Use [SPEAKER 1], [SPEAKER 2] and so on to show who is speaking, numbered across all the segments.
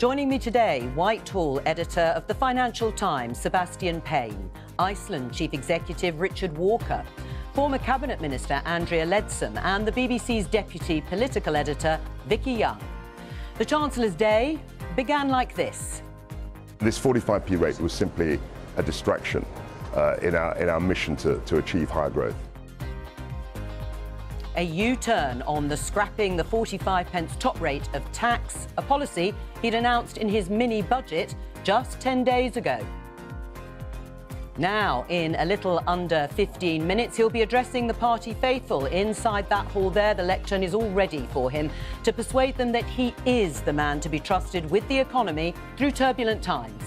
[SPEAKER 1] Joining me today, Whitehall editor of the Financial Times, Sebastian Payne, Iceland Chief Executive Richard Walker, former Cabinet Minister Andrea Leadsom and the BBC's Deputy Political Editor Vicky Young. The Chancellor's day began like this.
[SPEAKER 2] This 45p rate was simply a distraction in our mission to achieve higher growth.
[SPEAKER 1] A U-turn on the scrapping the 45p top rate of tax, a policy he'd announced in his mini-budget just 10 days ago. Now, in a little under 15 minutes, he'll be addressing the party faithful. Inside that hall there, the lectern is all ready for him to persuade them that he is the man to be trusted with the economy through turbulent times.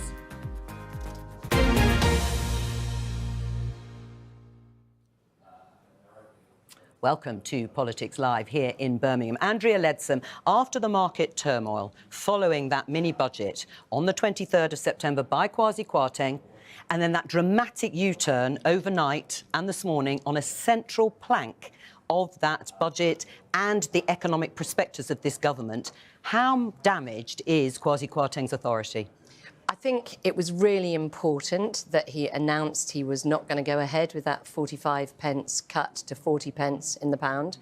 [SPEAKER 1] Welcome to Politics Live here in Birmingham. Andrea Leadsom, after the market turmoil following that mini-budget on the 23rd of September by Kwasi Kwarteng, and then that dramatic U-turn overnight and this morning on a central plank of that budget and the economic prospectus of this government, how damaged is Kwasi Kwarteng's authority?
[SPEAKER 3] I think it was really important that he announced he was not going to go ahead with that 45p cut to 40p in the pound.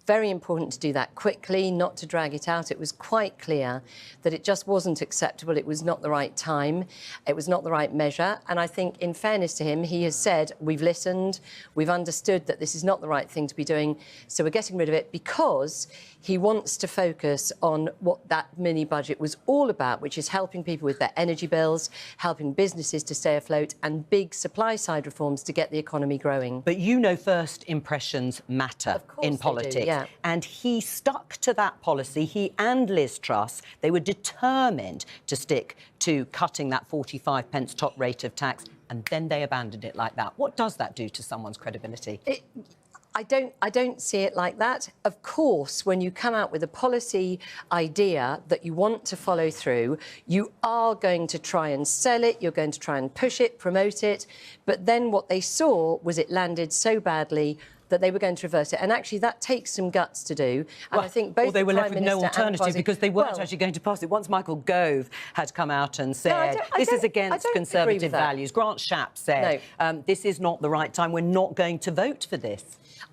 [SPEAKER 3] Very important to do that quickly, not to drag it out. It was quite clear that it just wasn't acceptable. It was not the right time. It was not the right measure. And I think, in fairness to him, he has said, we've listened, we've understood that this is not the right thing to be doing, so we're getting rid of it, because he wants to focus on what that mini-budget was all about, which is helping people with their energy bills, helping businesses to stay afloat, and big supply-side reforms to get the economy growing.
[SPEAKER 1] But you know first impressions matter in politics.
[SPEAKER 3] Yeah.
[SPEAKER 1] And he stuck to that policy. He and Liz Truss, they were determined to stick to cutting that 45p top rate of tax, and then they abandoned it like that. What does that do to someone's credibility?
[SPEAKER 3] I don't see it like that. Of course, when you come out with a policy idea that you want to follow through, you are going to try and sell it, you're going to try and push it, promote it. But then what they saw was it landed so badly that they were going to reverse it. And actually, that takes some guts to do. And I think both
[SPEAKER 1] they were left with no
[SPEAKER 3] Minister
[SPEAKER 1] alternative because they weren't actually going to pass it. Once Michael Gove had come out and said, this is against conservative values. Grant Shapps said, this is not the right time. We're not going to vote for this.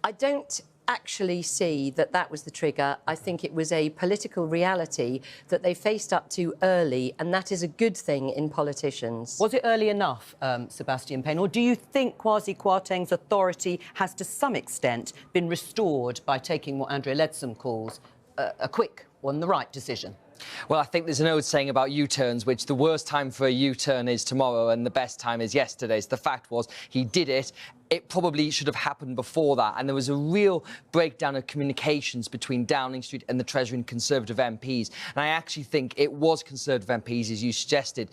[SPEAKER 3] I don't actually see that that was the trigger. I think it was a political reality that they faced up to early, and that is a good thing in politicians.
[SPEAKER 1] Was it early enough, Sebastian Payne, or do you think Kwasi Kwarteng's authority has to some extent been restored by taking what Andrea Leadsom calls a quick one, the right decision?
[SPEAKER 4] Well, I think there's an old saying about U-turns, which the worst time for a U-turn is tomorrow and the best time is yesterday. So the fact was, he did it. It probably should have happened before that. And there was a real breakdown of communications between Downing Street and the Treasury and Conservative MPs. And I actually think it was Conservative MPs, as you suggested,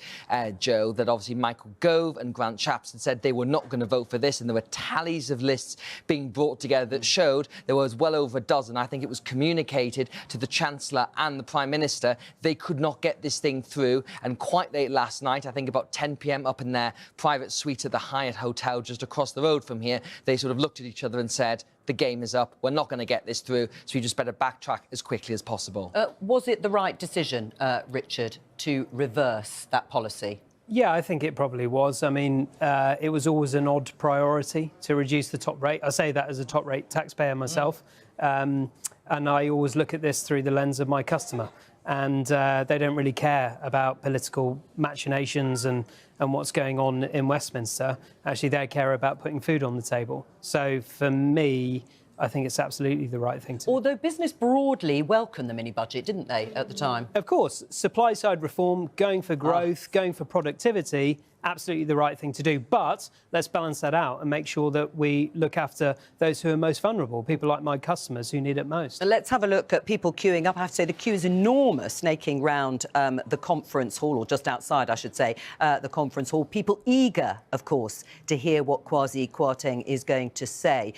[SPEAKER 4] Joe, that obviously Michael Gove and Grant Shapps had said they were not going to vote for this. And there were tallies of lists being brought together that showed there was well over a dozen. I think it was communicated to the Chancellor and the Prime Minister they could not get this thing through. And quite late last night, I think about 10 p.m. up in their private suite at the Hyatt Hotel just across the road from here, they sort of looked at each other and said, the game is up, we're not going to get this through, so you just better backtrack as quickly as possible.
[SPEAKER 1] Was it the right decision, Richard, to reverse that policy?
[SPEAKER 5] Yeah, I think it probably was. I mean, it was always an odd priority to reduce the top rate. I say that as a top rate taxpayer myself, and I always look at this through the lens of my customer. And they don't really care about political machinations and what's going on in Westminster. Actually, they care about putting food on the table. So for me, I think it's absolutely the right thing to do.
[SPEAKER 1] Although business broadly welcomed the mini-budget, didn't they, at the time?
[SPEAKER 5] Of course. Supply-side reform, going for growth, going for productivity, absolutely the right thing to do. But let's balance that out and make sure that we look after those who are most vulnerable, people like my customers who need it most.
[SPEAKER 1] Let's have a look at people queuing up. I have to say the queue is enormous, snaking round the conference hall, or just outside, I should say, the conference hall. People eager, of course, to hear what Kwasi Kwarteng is going to say.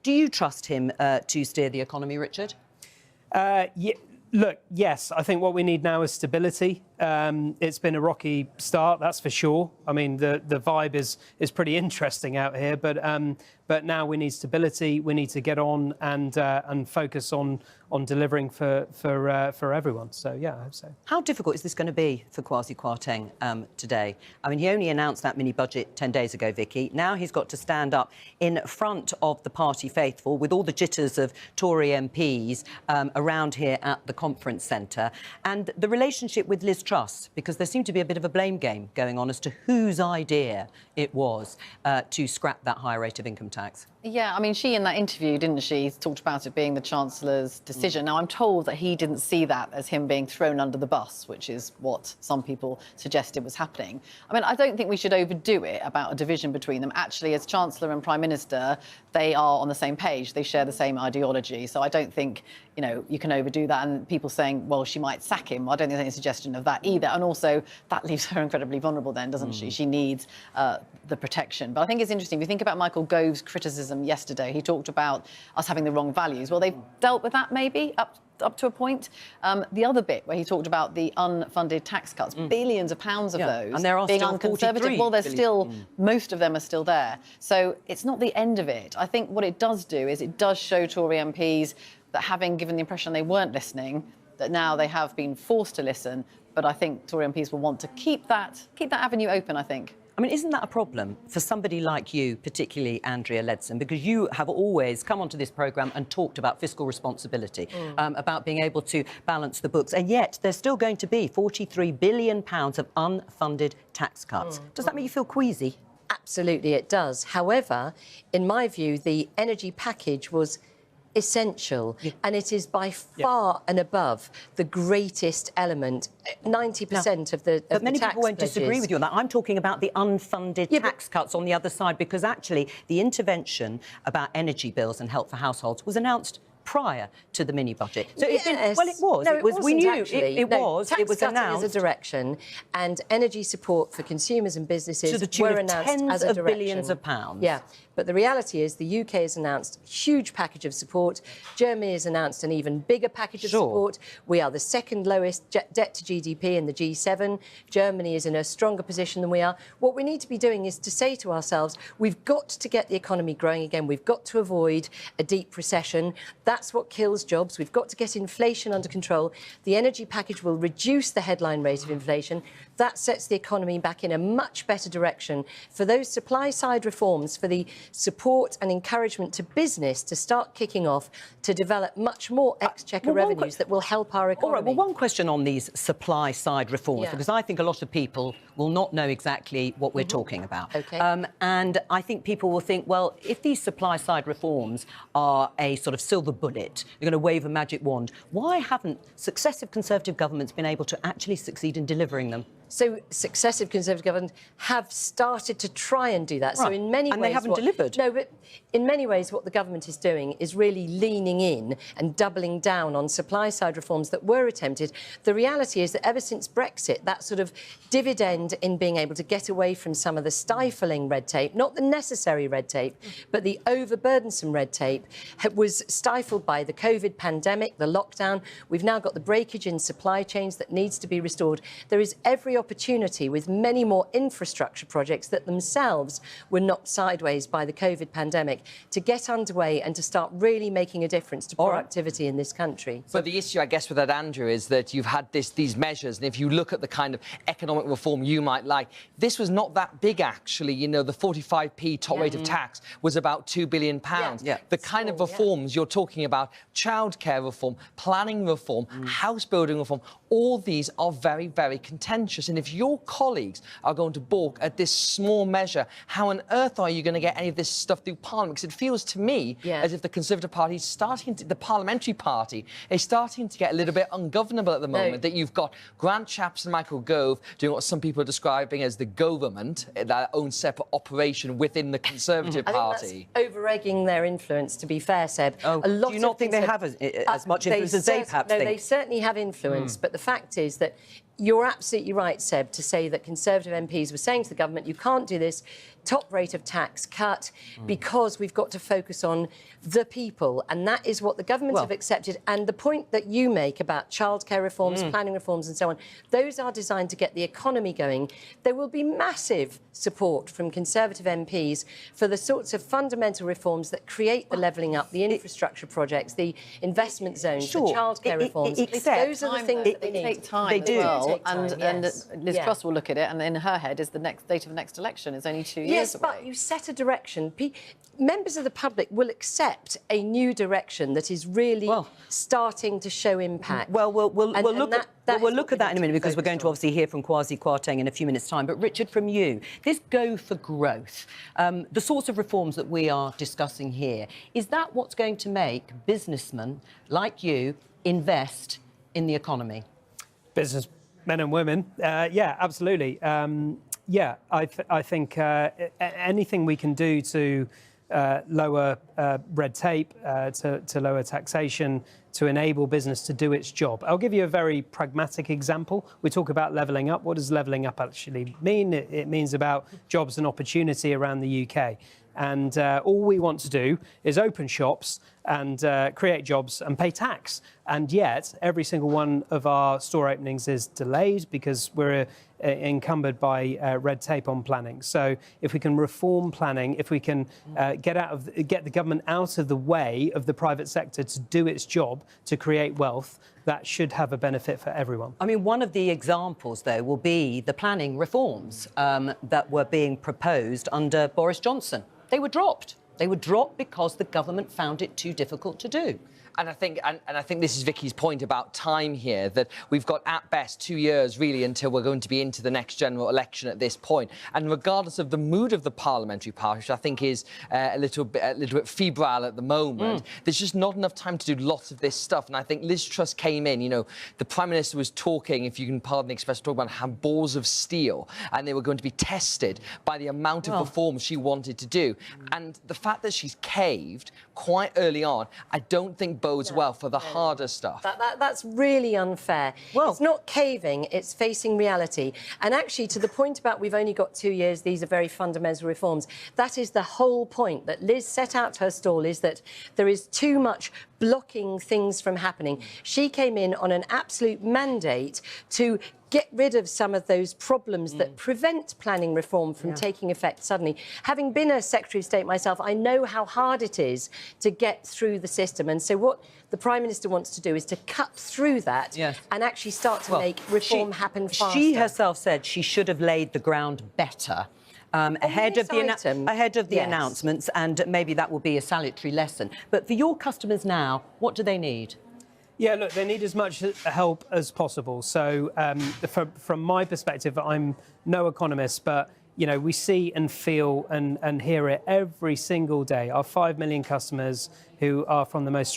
[SPEAKER 1] Do you trust him to steer the economy, Richard?
[SPEAKER 5] Look, yes, I think what we need now is stability. It's been a rocky start, that's for sure. I mean, the vibe is pretty interesting out here, but now we need stability. We need to get on and focus on delivering for everyone. So yeah, I hope so.
[SPEAKER 1] How difficult is this going to be for Kwasi Kwarteng today? I mean, he only announced that mini budget 10 days ago, Vicky. Now he's got to stand up in front of the party faithful with all the jitters of Tory MPs around here at the conference centre, and the relationship with Liz Truss, because there seemed to be a bit of a blame game going on as to whose idea it was to scrap that higher rate of income tax.
[SPEAKER 6] Yeah, I mean, she in that interview, didn't she, talked about it being the Chancellor's decision. Now, I'm told that he didn't see that as him being thrown under the bus, which is what some people suggested was happening. I mean, I don't think we should overdo it about a division between them. Actually, as Chancellor and Prime Minister, they are on the same page. They share the same ideology. So I don't think, you know, you can overdo that. And people saying, well, she might sack him, I don't think there's any suggestion of that either. And also, that leaves her incredibly vulnerable then, doesn't she? She needs the protection. But I think it's interesting. If you think about Michael Gove's criticism yesterday, he talked about us having the wrong values. Well, they've dealt with that maybe up to a point. The other bit where he talked about the unfunded tax cuts, billions of pounds of those,
[SPEAKER 1] and there are
[SPEAKER 6] being
[SPEAKER 1] still
[SPEAKER 6] unconservative. Well, there's still, most of them are still there. So it's not the end of it. I think what it does do is it does show Tory MPs that, having given the impression they weren't listening, that now they have been forced to listen. But I think Tory MPs will want to keep that avenue open, I think.
[SPEAKER 1] I mean, isn't that a problem for somebody like you, particularly Andrea Leadsom, because you have always come onto this programme and talked about fiscal responsibility, about being able to balance the books, and yet there's still going to be £43 billion of unfunded tax cuts. Does that make you feel queasy?
[SPEAKER 3] Absolutely, it does. However, in my view, the energy package was essential, and it is by far and above the greatest element. 90% of the
[SPEAKER 1] But many
[SPEAKER 3] tax
[SPEAKER 1] people won't disagree
[SPEAKER 3] pledges.
[SPEAKER 1] with you on that. I'm talking about the unfunded tax cuts on the other side, because actually the intervention about energy bills and help for households was announced prior to the mini budget. So
[SPEAKER 3] yes.
[SPEAKER 1] well, it was.
[SPEAKER 3] No,
[SPEAKER 1] it was. We
[SPEAKER 3] wasn't,
[SPEAKER 1] knew
[SPEAKER 3] actually.
[SPEAKER 1] it was.
[SPEAKER 3] Tax
[SPEAKER 1] It was
[SPEAKER 3] cutting
[SPEAKER 1] announced
[SPEAKER 3] as a direction, and energy support for consumers and businesses
[SPEAKER 1] to the tune
[SPEAKER 3] were
[SPEAKER 1] of
[SPEAKER 3] announced
[SPEAKER 1] tens
[SPEAKER 3] as a
[SPEAKER 1] of
[SPEAKER 3] direction.
[SPEAKER 1] billions of pounds.
[SPEAKER 3] Yeah. But the reality is the UK has announced a huge package of support. Germany has announced an even bigger package of support. We are the second lowest debt to GDP in the G7. Germany is in a stronger position than we are. What we need to be doing is to say to ourselves, we've got to get the economy growing again. We've got to avoid a deep recession. That's what kills jobs. We've got to get inflation under control. The energy package will reduce the headline rate of inflation. That sets the economy back in a much better direction. For those supply-side reforms, for the support and encouragement to business to start kicking off, to develop much more exchequer revenues that will help our economy.
[SPEAKER 1] All right, well, one question on these supply-side reforms, because I think a lot of people will not know exactly what we're talking about.
[SPEAKER 3] Okay.
[SPEAKER 1] And I think people will think, well, if these supply-side reforms are a sort of silver bullet, you're going to wave a magic wand, why haven't successive Conservative governments been able to actually succeed in delivering them?
[SPEAKER 3] So successive Conservative governments have started to try and do that.
[SPEAKER 1] Right.
[SPEAKER 3] So in many ways...
[SPEAKER 1] And they haven't delivered.
[SPEAKER 3] No, but in many ways what the government is doing is really leaning in and doubling down on supply-side reforms that were attempted. The reality is that ever since Brexit, that sort of dividend in being able to get away from some of the stifling red tape, not the necessary red tape, but the overburdensome red tape, was stifled by the COVID pandemic, the lockdown. We've now got the breakage in supply chains that needs to be restored. There is every opportunity with many more infrastructure projects that themselves were knocked sideways by the COVID pandemic to get underway and to start really making a difference to productivity in this country.
[SPEAKER 4] But the issue, I guess, with that, Andrew, is that you've had these measures, and if you look at the kind of economic reform you might like, this was not that big, actually. You know, the 45p top rate of tax was about £2 billion. The kind of reforms you're talking about, childcare reform, planning reform, house building reform, all these are very, very contentious. And if your colleagues are going to balk at this small measure, how on earth are you going to get any of this stuff through Parliament? Because it feels to me as if the Conservative Party is starting to, the Parliamentary Party is starting to get a little bit ungovernable at the moment, that you've got Grant Shapps and Michael Gove doing what some people are describing as the government, their own separate operation within the Conservative Party.
[SPEAKER 3] I think that's over-egging their influence, to be fair, Seb.
[SPEAKER 1] Oh,
[SPEAKER 3] a lot
[SPEAKER 1] do you not think they have as much influence as they perhaps think?
[SPEAKER 3] No, they certainly have influence, but the fact is that you're absolutely right, Seb, to say that Conservative MPs were saying to the government, you can't do this. top rate of tax cut because we've got to focus on the people, and that is what the government have accepted. And the point that you make about childcare reforms, planning reforms and so on, those are designed to get the economy going. There will be massive support from Conservative MPs for the sorts of fundamental reforms that create the levelling up, the infrastructure projects, the investment zones, the childcare reforms. Those are the things that they need.
[SPEAKER 6] Take time.
[SPEAKER 1] They do.
[SPEAKER 6] And Liz Truss will look at it, and in her head is the next date of the next election is only 2 years away.
[SPEAKER 3] Yes, but you set a direction. Members of the public will accept a new direction that is really starting to show impact.
[SPEAKER 1] Well, we'll look at that in a minute, because we're going to obviously hear from Kwasi Kwarteng in a few minutes' time. But Richard, from you, this Go for Growth, the sorts of reforms that we are discussing here, is that what's going to make businessmen like you invest in the economy?
[SPEAKER 5] Businessmen and women, yeah, absolutely. Yeah, I think anything we can do to lower red tape, to lower taxation, to enable business to do its job. I'll give you a very pragmatic example. We talk about levelling up. What does levelling up actually mean? It means about jobs and opportunity around the UK. And all we want to do is open shops and create jobs and pay tax. And yet, every single one of our store openings is delayed because we're encumbered by red tape on planning. So if we can reform planning, if we can get the government out of the way of the private sector to do its job to create wealth, that should have a benefit for everyone.
[SPEAKER 1] I mean, one of the examples, though, will be the planning reforms that were being proposed under Boris Johnson. They were dropped. They were dropped because the government found it too difficult to do.
[SPEAKER 4] And I think this is Vicky's point about time here, that we've got at best 2 years really until we're going to be into the next general election at this point. And regardless of the mood of the parliamentary party, which I think is a little bit febrile at the moment, there's just not enough time to do lots of this stuff. And I think Liz Truss came in, you know, the Prime Minister was talking, if you can pardon the expression, talking about balls of steel, and they were going to be tested by the amount of reforms she wanted to do. And the fact that she's caved quite early on, I don't think bodes well for the harder stuff.
[SPEAKER 3] That's really unfair. Well, it's not caving, it's facing reality. And actually, to the point about we've only got 2 years, these are very fundamental reforms, that is the whole point that Liz set out her stall, is that there is too much blocking things from happening. She came in on an absolute mandate to get rid of some of those problems that prevent planning reform from taking effect suddenly. Having been a Secretary of State myself, I know how hard it is to get through the system. And so what the Prime Minister wants to do is to cut through that and actually start to make reform happen faster.
[SPEAKER 1] She herself said she should have laid the ground better. Ahead of the announcements, and maybe that will be a salutary lesson. But for your customers now, what do they need?
[SPEAKER 5] Yeah, look, they need as much help as possible. So from my perspective, I'm no economist, but, you know, we see and feel and hear it every single day. Our 5 million customers who are from the most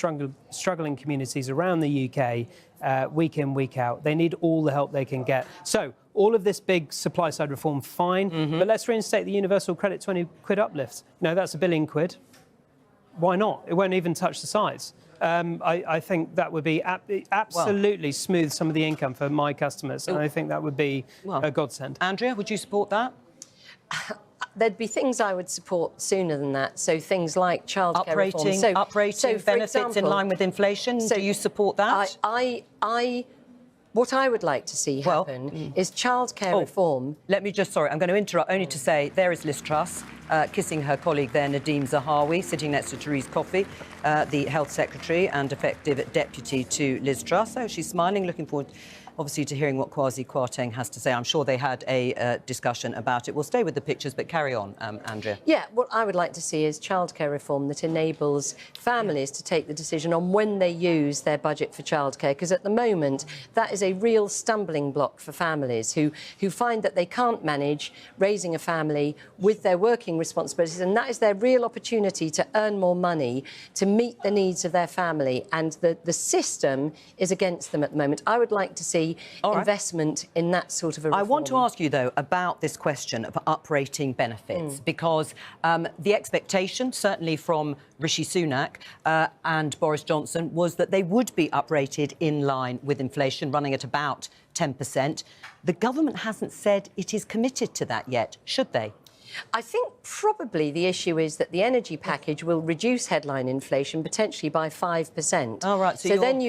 [SPEAKER 5] struggling communities around the UK, week in, week out, they need all the help they can get. So all of this big supply side reform, fine, but let's reinstate the universal credit 20 quid uplift. You know, that's £1 billion. Why not? It won't even touch the sides. I think that would be absolutely smooth some of the income for my customers, and I think that would be a godsend.
[SPEAKER 1] Andrea, would you support that?
[SPEAKER 3] There'd be things I would support sooner than that. So things like childcare reform.
[SPEAKER 1] Uprating benefits in line with inflation. Do you support that?
[SPEAKER 3] What I would like to see happen is childcare reform.
[SPEAKER 1] Let me just, sorry, I'm going to interrupt only to say there is Liz Truss kissing her colleague there, Nadeem Zahawi, sitting next to Therese Coffey, the Health Secretary and effective deputy to Liz Truss. So she's smiling, looking forward, obviously, to hearing what Kwasi Kwarteng has to say. I'm sure they had a discussion about it. We'll stay with the pictures, but carry on, Andrea.
[SPEAKER 3] Yeah, what I would like to see is childcare reform that enables families to take the decision on when they use their budget for childcare, because at the moment, that is a real stumbling block for families who find that they can't manage raising a family with their working responsibilities, and that is their real opportunity to earn more money to meet the needs of their family, and the system is against them at the moment. I would like to see investment in that sort of a reform.
[SPEAKER 1] I want to ask you, though, about this question of uprating benefits, because the expectation, certainly from Rishi Sunak and Boris Johnson, was that they would be uprated in line with inflation, running at about 10%. The government hasn't said it is committed to that yet, should they?
[SPEAKER 3] I think probably the issue is that the energy package will reduce headline inflation potentially by 5%.
[SPEAKER 1] Oh, right.
[SPEAKER 3] So then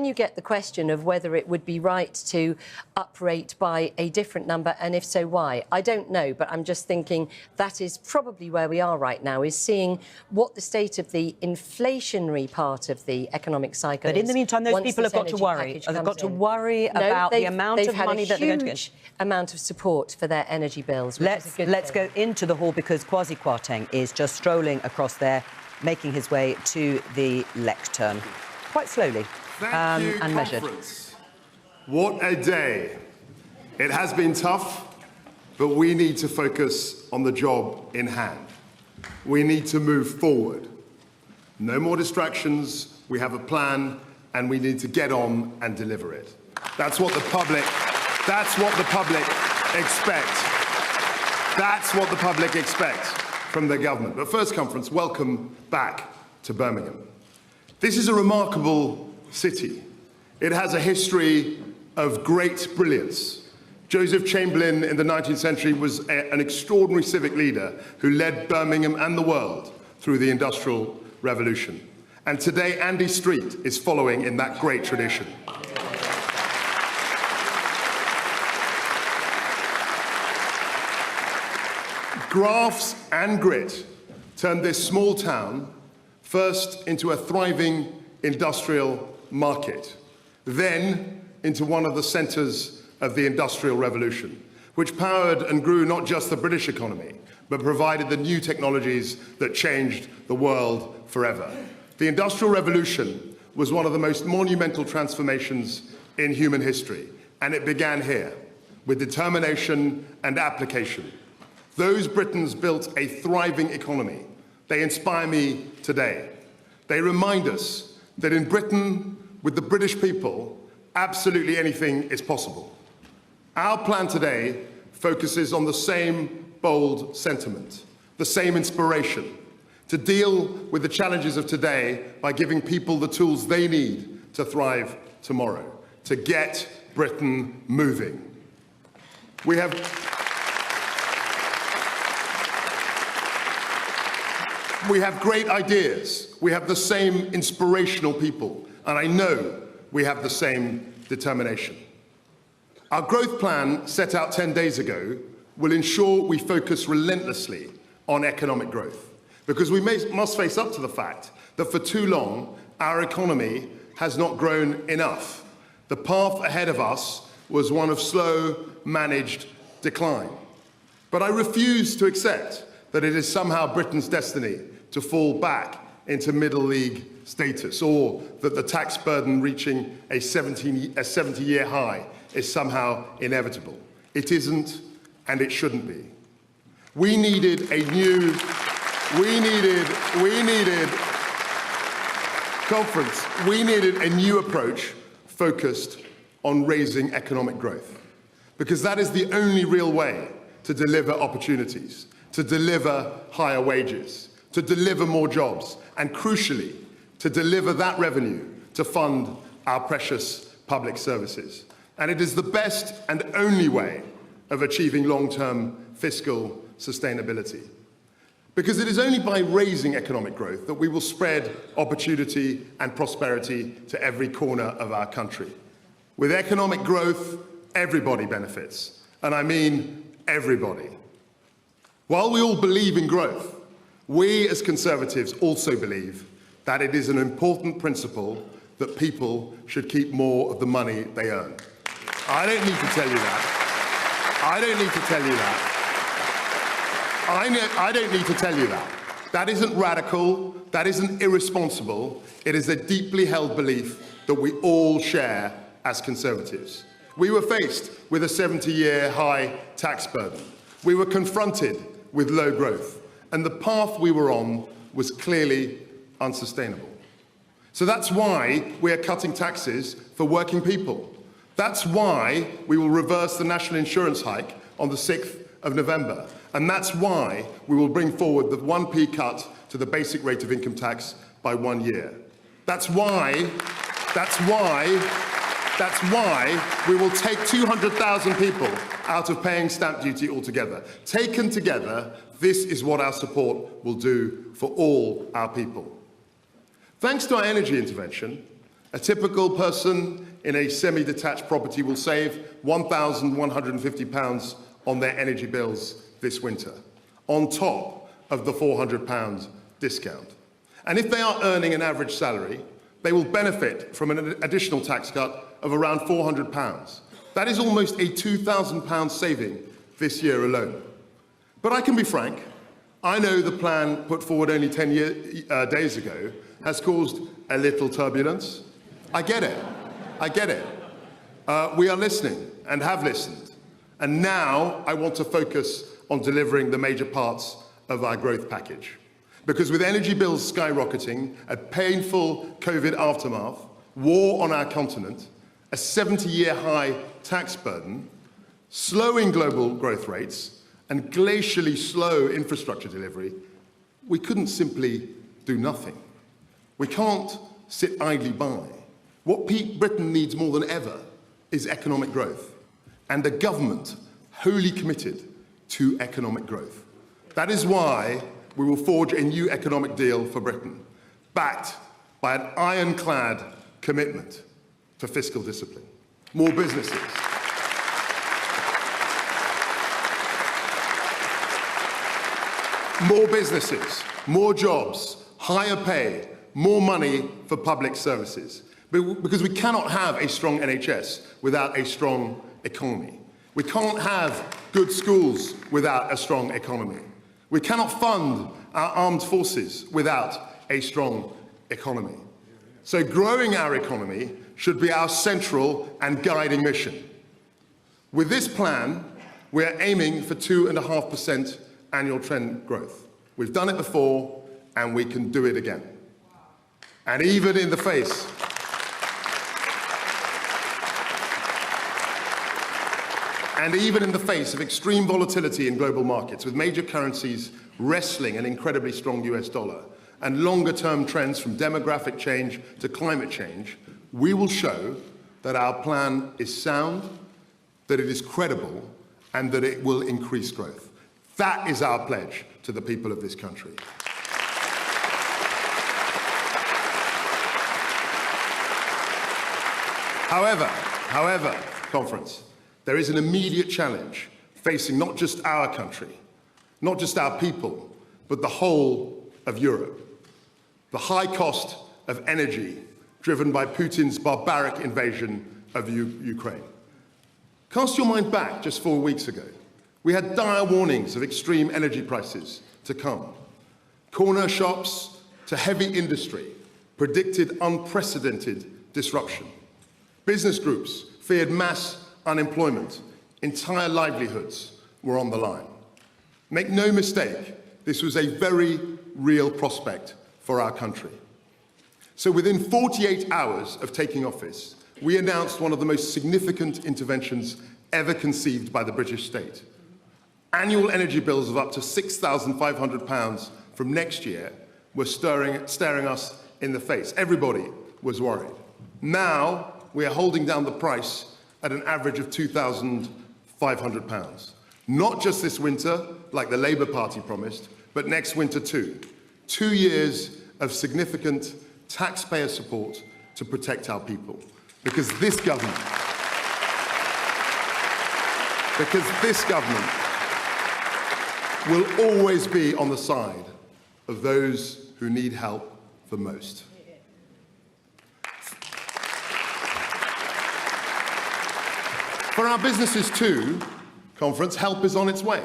[SPEAKER 3] you get the question of whether it would be right to up rate by a different number, and if so, why? I don't know, but I'm just thinking that is probably where we are right now, is seeing what the state of the inflationary part of the economic cycle is.
[SPEAKER 1] But in the meantime, those people have got to worry. They've got to worry about the amount of money that they're going to get.
[SPEAKER 3] Amount of support for their energy bills.
[SPEAKER 1] Let's go into the hall, because Kwasi Kwarteng is just strolling across there, making his way to the lectern, quite slowly and measured.
[SPEAKER 7] What a day. It has been tough, but we need to focus on the job in hand. We need to move forward. No more distractions. We have a plan, and we need to get on and deliver it. That's what the public expects. That's what the public expects from the government. But first, conference, welcome back to Birmingham. This is a remarkable city. It has a history of great brilliance. Joseph Chamberlain in the 19th century was an extraordinary civic leader who led Birmingham and the world through the Industrial Revolution. And today, Andy Street is following in that great tradition. Grafts and grit turned this small town first into a thriving industrial market, then into one of the centres of the Industrial Revolution, which powered and grew not just the British economy, but provided the new technologies that changed the world forever. The Industrial Revolution was one of the most monumental transformations in human history, and it began here, with determination and application. Those Britons built a thriving economy. They inspire me today. They remind us that in Britain, with the British people, absolutely anything is possible. Our plan today focuses on the same bold sentiment, the same inspiration, to deal with the challenges of today by giving people the tools they need to thrive tomorrow, to get Britain moving. We have great ideas. We have the same inspirational people, and I know we have the same determination. Our growth plan, set out 10 days ago, will ensure we focus relentlessly on economic growth, because we must face up to the fact that for too long, our economy has not grown enough. The path ahead of us was one of slow, managed decline. But I refuse to accept that it is somehow Britain's destiny to fall back into middle league status, or that the tax burden reaching a 70-year high is somehow inevitable. It isn't, and it shouldn't be. We needed a new approach focused on raising economic growth, because that is the only real way to deliver opportunities, to deliver higher wages, to deliver more jobs, and crucially, to deliver that revenue to fund our precious public services. And it is the best and only way of achieving long-term fiscal sustainability. Because it is only by raising economic growth that we will spread opportunity and prosperity to every corner of our country. With economic growth, everybody benefits, and I mean everybody. While we all believe in growth, we as Conservatives also believe that it is an important principle that people should keep more of the money they earn. I don't need to tell you that. I don't need to tell you that. I don't need to tell you that. That isn't radical, that isn't irresponsible. It is a deeply held belief that we all share as Conservatives. We were faced with a 70-year high tax burden. We were confronted with low growth, and the path we were on was clearly unsustainable. So that's why we are cutting taxes for working people. That's why we will reverse the national insurance hike on the 6th of November. And that's why we will bring forward the 1p cut to the basic rate of income tax by 1 year. That's why That's why we will take 200,000 people out of paying stamp duty altogether. Taken together, this is what our support will do for all our people. Thanks to our energy intervention, a typical person in a semi-detached property will save £1,150 on their energy bills this winter, on top of the £400 discount. And if they are earning an average salary, they will benefit from an additional tax cut of around £400. That is almost a £2,000 saving this year alone. But I can be frank, I know the plan put forward only 10 days ago has caused a little turbulence. I get it. I get it. We are listening and have listened. And now I want to focus on delivering the major parts of our growth package. Because with energy bills skyrocketing, a painful COVID aftermath, war on our continent, a 70-year high tax burden, slowing global growth rates, and glacially slow infrastructure delivery, we couldn't simply do nothing. We can't sit idly by. What Britain needs more than ever is economic growth, and a government wholly committed to economic growth. That is why we will forge a new economic deal for Britain, backed by an ironclad commitment to fiscal discipline. More businesses. More businesses, more jobs, higher pay, more money for public services. Because we cannot have a strong NHS without a strong economy. We can't have good schools without a strong economy. We cannot fund our armed forces without a strong economy. So growing our economy should be our central and guiding mission. With this plan, we are aiming for 2.5% annual trend growth. We've done it before, and we can do it again. And even in the face of extreme volatility in global markets, with major currencies wrestling an incredibly strong US dollar, and longer-term trends from demographic change to climate change, we will show that our plan is sound, that it is credible, and that it will increase growth. That is our pledge to the people of this country. However, conference, there is an immediate challenge facing not just our country, not just our people, but the whole of Europe. The high cost of energy driven by Putin's barbaric invasion of Ukraine. Cast your mind back just 4 weeks ago. We had dire warnings of extreme energy prices to come. Corner shops to heavy industry predicted unprecedented disruption. Business groups feared mass unemployment. Entire livelihoods were on the line. Make no mistake, this was a very real prospect for our country. So within 48 hours of taking office, we announced one of the most significant interventions ever conceived by the British state. Annual energy bills of up to £6,500 from next year were staring us in the face. Everybody was worried. Now we are holding down the price at an average of £2,500. Not just this winter, like the Labour Party promised, but next winter too. 2 years of significant taxpayer support to protect our people. Because this government will always be on the side of those who need help the most. For our businesses too, conference, help is on its way.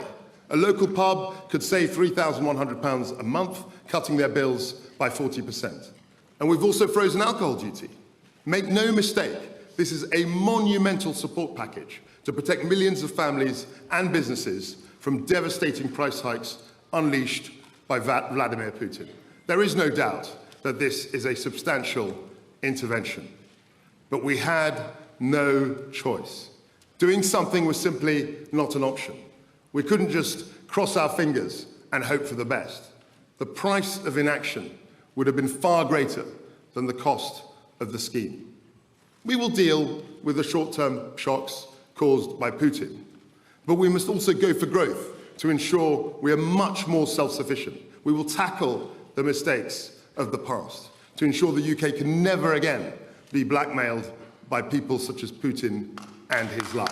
[SPEAKER 7] A local pub could save £3,100 a month, cutting their bills by 40%. And we've also frozen alcohol duty. Make no mistake, this is a monumental support package to protect millions of families and businesses from devastating price hikes unleashed by Vladimir Putin. There is no doubt that this is a substantial intervention. But we had no choice. Doing something was simply not an option. We couldn't just cross our fingers and hope for the best. The price of inaction would have been far greater than the cost of the scheme. We will deal with the short-term shocks caused by Putin, but we must also go for growth to ensure we are much more self-sufficient. We will tackle the mistakes of the past to ensure the UK can never again be blackmailed by people such as Putin and his like.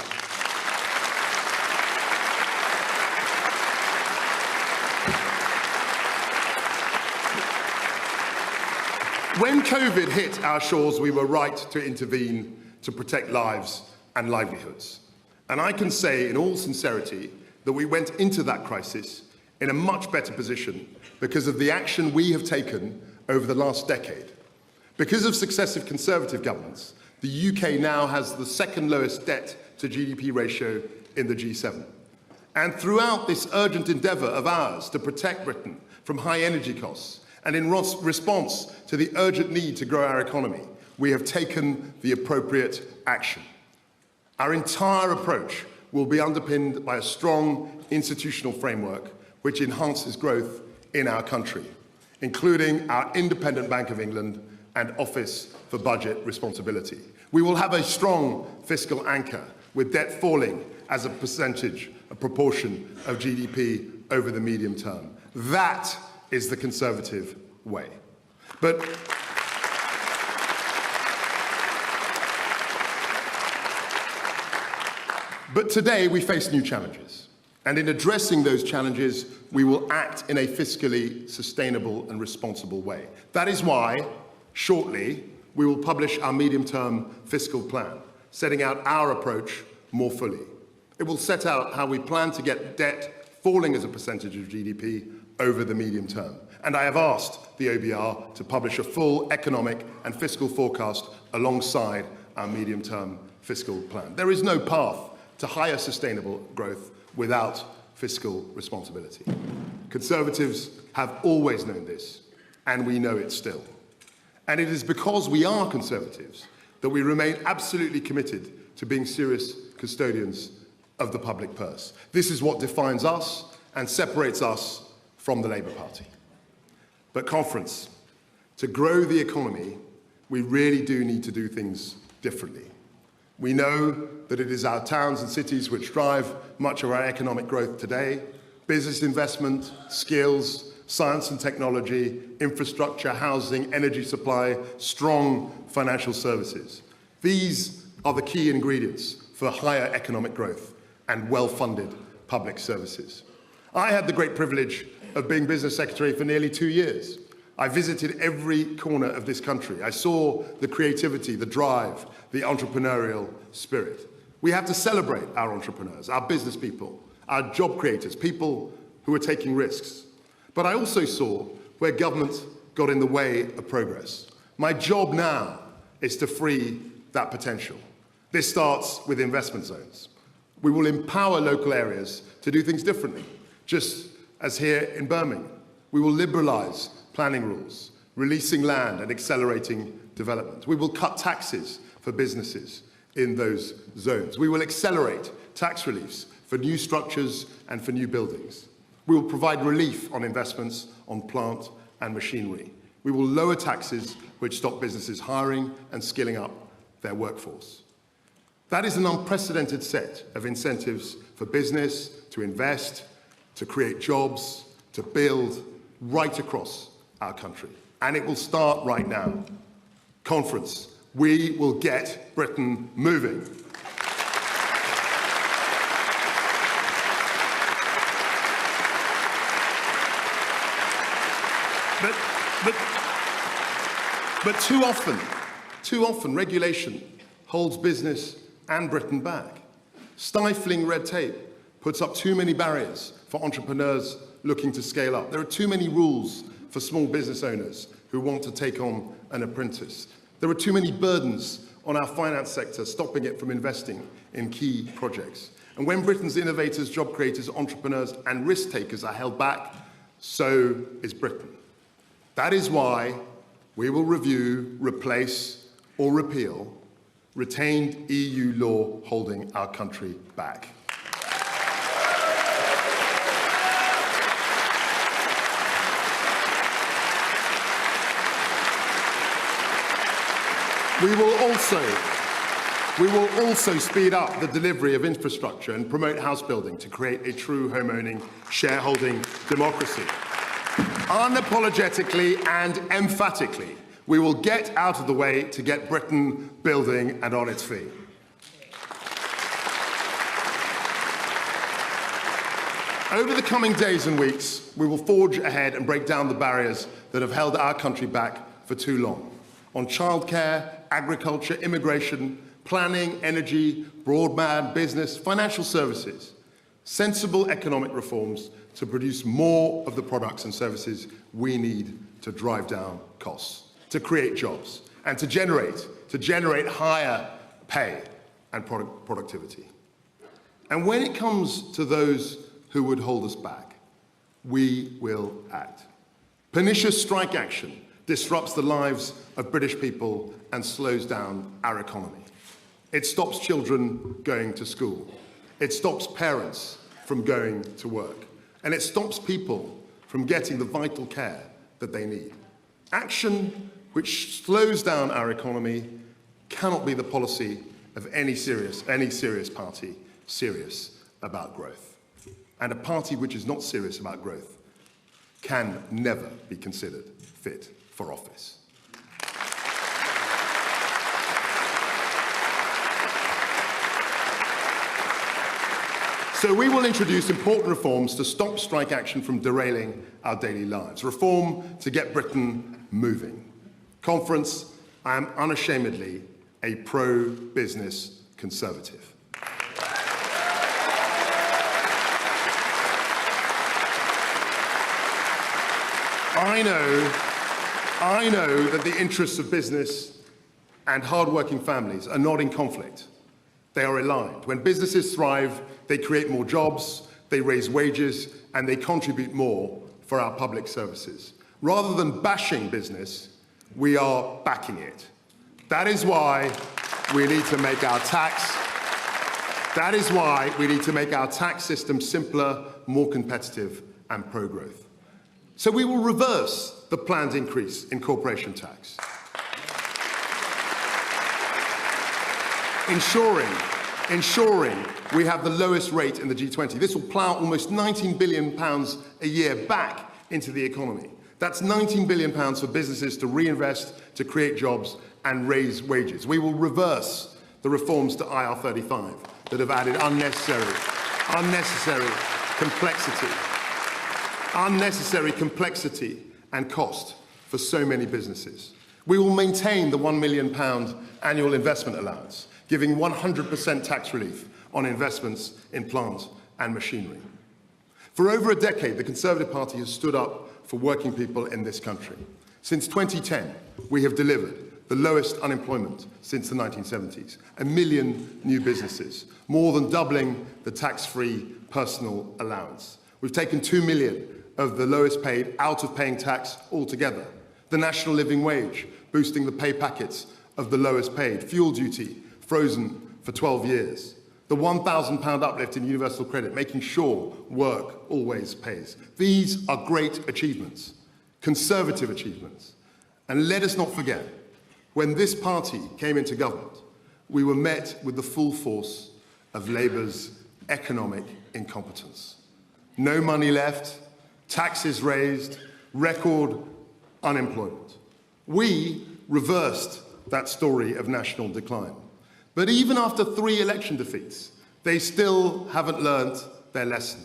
[SPEAKER 7] When COVID hit our shores, we were right to intervene to protect lives and livelihoods. And I can say in all sincerity that we went into that crisis in a much better position because of the action we have taken over the last decade. Because of successive Conservative governments, the UK now has the second lowest debt to GDP ratio in the G7. And throughout this urgent endeavour of ours to protect Britain from high energy costs, and in response to the urgent need to grow our economy, we have taken the appropriate action. Our entire approach will be underpinned by a strong institutional framework which enhances growth in our country, including our independent Bank of England and Office for Budget Responsibility. We will have a strong fiscal anchor with debt falling as a proportion of GDP over the medium term. That is the Conservative way. But today we face new challenges. And in addressing those challenges, we will act in a fiscally sustainable and responsible way. That is why, shortly, we will publish our medium-term fiscal plan, setting out our approach more fully. It will set out how we plan to get debt falling as a percentage of GDP over the medium term. And I have asked the OBR to publish a full economic and fiscal forecast alongside our medium-term fiscal plan. There is no path to higher sustainable growth without fiscal responsibility. Conservatives have always known this, and we know it still. And it is because we are Conservatives that we remain absolutely committed to being serious custodians of the public purse. This is what defines us and separates us from the Labour Party. But conference, to grow the economy, we really do need to do things differently. We know that it is our towns and cities which drive much of our economic growth today. Business investment, skills, science and technology, infrastructure, housing, energy supply, strong financial services. These are the key ingredients for higher economic growth and well-funded public services. I had the great privilege of being Business Secretary for nearly 2 years. I visited every corner of this country. I saw the creativity, the drive, the entrepreneurial spirit. We have to celebrate our entrepreneurs, our business people, our job creators, people who are taking risks. But I also saw where government got in the way of progress. My job now is to free that potential. This starts with investment zones. We will empower local areas to do things differently, just as here in Birmingham. We will liberalise planning rules, releasing land and accelerating development. We will cut taxes for businesses in those zones. We will accelerate tax reliefs for new structures and for new buildings. We will provide relief on investments on plant and machinery. We will lower taxes which stop businesses hiring and skilling up their workforce. That is an unprecedented set of incentives for business to invest, to create jobs, to build right across our country. And it will start right now. Conference, we will get Britain moving. But too often regulation holds business and Britain back. Stifling red tape puts up too many barriers for entrepreneurs looking to scale up. There are too many rules for small business owners who want to take on an apprentice. There are too many burdens on our finance sector, stopping it from investing in key projects. And when Britain's innovators, job creators, entrepreneurs and risk takers are held back, so is Britain. That is why we will review, replace or repeal retained EU law holding our country back. We will also We will also speed up the delivery of infrastructure and promote house building to create a true home-owning, shareholding democracy. Unapologetically and emphatically, we will get out of the way to get Britain building and on its feet. Over the coming days and weeks, we will forge ahead and break down the barriers that have held our country back for too long. On childcare, agriculture, immigration, planning, energy, broadband, business, financial services. Sensible economic reforms to produce more of the products and services we need to drive down costs, to create jobs, and to generate higher pay and productivity. And when it comes to those who would hold us back, we will act. Pernicious strike action disrupts the lives of British people and slows down our economy. It stops children going to school. It stops parents from going to work. And it stops people from getting the vital care that they need. Action which slows down our economy cannot be the policy of any serious party serious about growth. And a party which is not serious about growth can never be considered fit for office. So we will introduce important reforms to stop strike action from derailing our daily lives. Reform to get Britain moving. Conference, I am unashamedly a pro-business Conservative. I know that the interests of business and hard-working families are not in conflict. They are aligned. When businesses thrive, they create more jobs, they raise wages, and they contribute more for our public services. Rather than bashing business, we are backing it. That is why we need to make our tax system simpler, more competitive, and pro-growth. So we will reverse the planned increase in corporation tax, ensuring we have the lowest rate in the G20. This will plough almost £19 billion a year back into the economy. That's £19 billion for businesses to reinvest, to create jobs and raise wages. We will reverse the reforms to IR35 that have added unnecessary complexity and cost for so many businesses. We will maintain the £1 million annual investment allowance, giving 100% tax relief on investments in plant and machinery. For over a decade, the Conservative Party has stood up for working people in this country. Since 2010, we have delivered the lowest unemployment since the 1970s, 1 million new businesses, more than doubling the tax-free personal allowance. We've taken 2 million of the lowest paid out of paying tax altogether. The national living wage, boosting the pay packets of the lowest paid. Fuel duty, frozen for 12 years. The £1,000 uplift in universal credit, making sure work always pays. These are great achievements, Conservative achievements. And let us not forget, when this party came into government, we were met with the full force of Labour's economic incompetence. No money left, taxes raised, record unemployment. We reversed that story of national decline. But even after 3 election defeats, they still haven't learnt their lesson.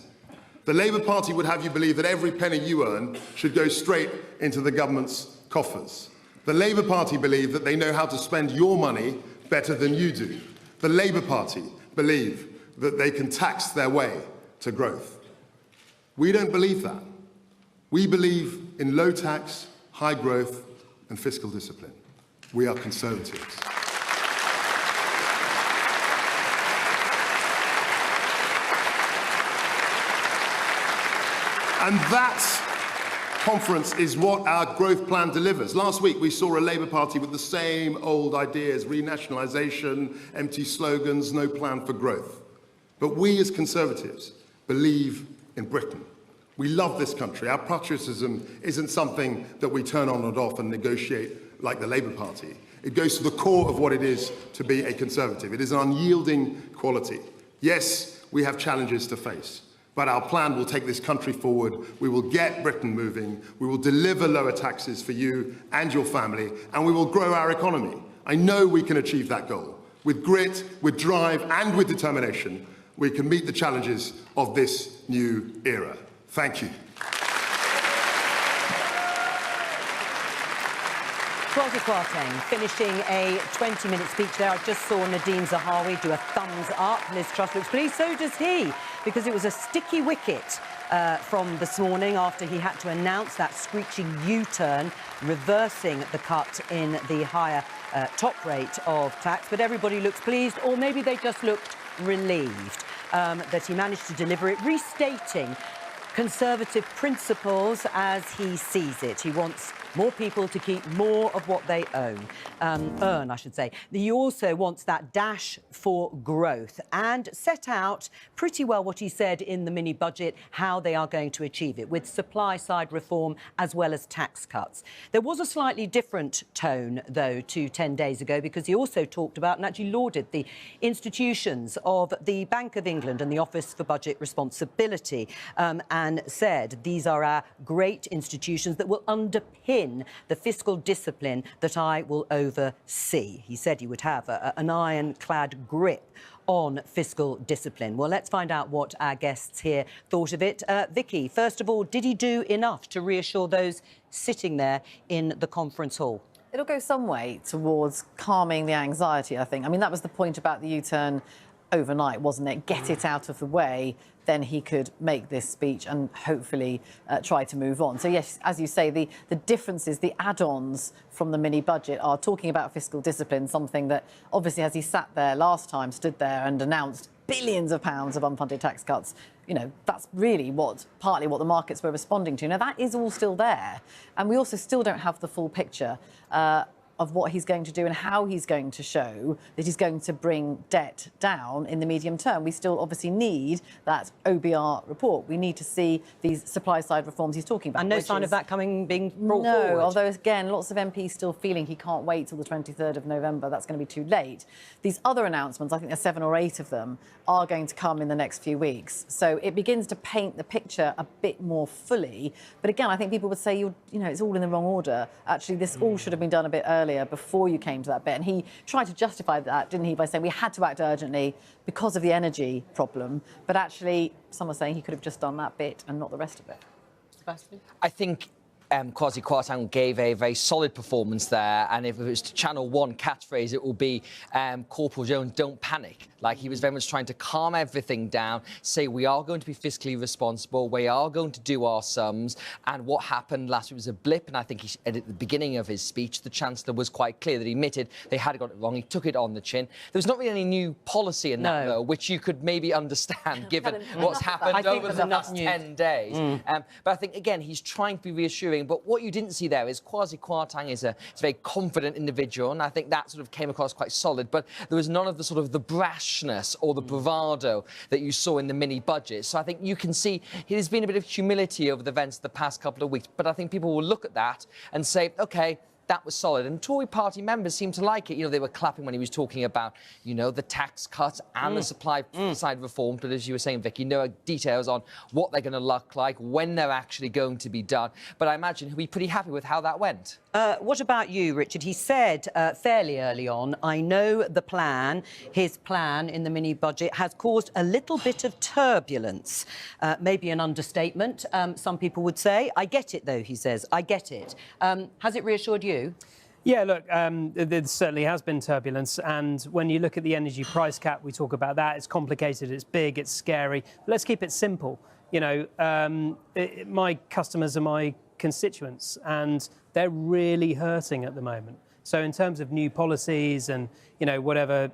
[SPEAKER 7] The Labour Party would have you believe that every penny you earn should go straight into the government's coffers. The Labour Party believe that they know how to spend your money better than you do. The Labour Party believe that they can tax their way to growth. We don't believe that. We believe in low tax, high growth, and fiscal discipline. We are Conservatives. And that conference is what our growth plan delivers. Last week, we saw a Labour Party with the same old ideas, renationalisation, empty slogans, no plan for growth. But we as Conservatives believe in Britain. We love this country. Our patriotism isn't something that we turn on and off and negotiate like the Labour Party. It goes to the core of what it is to be a Conservative. It is an unyielding quality. Yes, we have challenges to face, but our plan will take this country forward. We will get Britain moving. We will deliver lower taxes for you and your family, and we will grow our economy. I know we can achieve that goal. With grit, with drive, and with determination, we can meet the challenges of this new era. Thank you.
[SPEAKER 1] Kwasi Kwarteng finishing a 20-minute speech there. I just saw Nadine Zahawi do a thumbs up. Liz Truss looks pleased, so does he, because it was a sticky wicket from this morning after he had to announce that screeching U-turn, reversing the cut in the higher top rate of tax. But everybody looks pleased, or maybe they just looked relieved that he managed to deliver it, restating Conservative principles as he sees it. He wants more people to keep more of what they earn, I should say. He also wants that dash for growth and set out pretty well what he said in the mini-budget, how they are going to achieve it, with supply-side reform as well as tax cuts. There was a slightly different tone, though, to 10 days ago, because he also talked about and actually lauded the institutions of the Bank of England and the Office for Budget Responsibility, and said these are our great institutions that will underpin the fiscal discipline that I will oversee. He said he would have an ironclad grip on fiscal discipline. Well, let's find out what our guests here thought of it. Vicky, first of all, did he do enough to reassure those sitting there in the conference hall?
[SPEAKER 6] It'll go some way towards calming the anxiety, I think. I mean, that was the point about the U-turn overnight, wasn't it? Get it out of the way, then he could make this speech and hopefully try to move on. So, yes, as you say, the differences, the add-ons from the mini-budget are talking about fiscal discipline, something that, obviously, as he sat there last time, stood there and announced billions of pounds of unfunded tax cuts. You know, that's really partly what the markets were responding to. Now, that is all still there. And we also still don't have the full picture of what he's going to do and how he's going to show that he's going to bring debt down in the medium term. We still obviously need that OBR report. We need to see these supply-side reforms he's talking about.
[SPEAKER 1] And no sign of that being brought forward?
[SPEAKER 6] No, although, again, lots of MPs still feeling he can't wait till the 23rd of November. That's going to be too late. These other announcements, I think there's 7 or 8 of them, are going to come in the next few weeks. So it begins to paint the picture a bit more fully. But again, I think people would say, you know, it's all in the wrong order. Actually, this all should have been done a bit earlier, before you came to that bit. And he tried to justify that, didn't he, by saying we had to act urgently because of the energy problem. But actually, some are saying he could have just done that bit and not the rest of it. Sebastian?
[SPEAKER 4] I think Kwasi Kwarteng gave a very solid performance there, and if it was to channel one catchphrase, it will be Corporal Jones, don't panic. Like, he was very much trying to calm everything down, say we are going to be fiscally responsible, we are going to do our sums, and what happened last week was a blip. And I think at the beginning of his speech, the Chancellor was quite clear that he admitted they had got it wrong. He took it on the chin. There was not really any new policy in that, though, which you could maybe understand given what's happened over the last 10 days. But I think, again, he's trying to be reassuring. But what you didn't see there is Kwasi Kwarteng is a very confident individual, and I think that sort of came across quite solid. But there was none of the sort of the brashness or the bravado that you saw in the mini-budget. So I think you can see there's been a bit of humility over the events the past couple of weeks. But I think people will look at that and say, OK, that was solid. And Tory party members seemed to like it. You know, they were clapping when he was talking about, you know, the tax cuts and the supply side reform. But as you were saying, Vicky, no details on what they're going to look like, when they're actually going to be done. But I imagine he'll be pretty happy with how that went.
[SPEAKER 1] What about you, Richard? He said fairly early on, I know the plan, his plan in the mini-budget has caused a little bit of turbulence. Maybe an understatement, some people would say. I get it, though, he says. I get it. Has it reassured you?
[SPEAKER 5] Yeah, look, there certainly has been turbulence. And when you look at the energy price cap, we talk about that. It's complicated, it's big, it's scary. But let's keep it simple. You know, my customers are my constituents, and they're really hurting at the moment. So in terms of new policies and, you know, whatever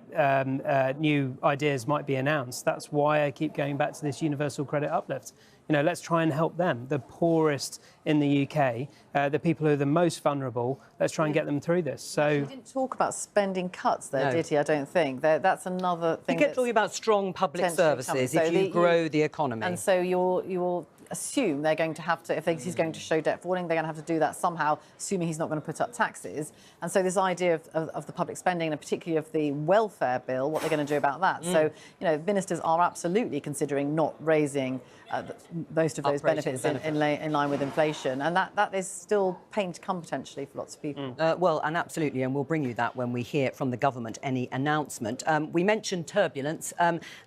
[SPEAKER 5] new ideas might be announced, that's why I keep going back to this universal credit uplift. You know, let's try and help them, the poorest in the UK, the people who are the most vulnerable. Let's try and get them through this. So
[SPEAKER 6] he didn't talk about spending cuts there, did he? I don't think. That's another thing.
[SPEAKER 1] You kept talking about strong public services if you grow the economy.
[SPEAKER 6] And so you'll assume they're going to have to, if he's going to show debt falling, they're going to have to do that somehow, assuming he's not going to put up taxes. And so this idea of the public spending, and particularly of the welfare bill, what they're going to do about that. So, ministers are absolutely considering not raising most of those benefits in line with inflation. And that is still pain to come potentially for lots of people.
[SPEAKER 1] Well, and absolutely, and we'll bring you that when we hear from the government any announcement. We mentioned turbulence.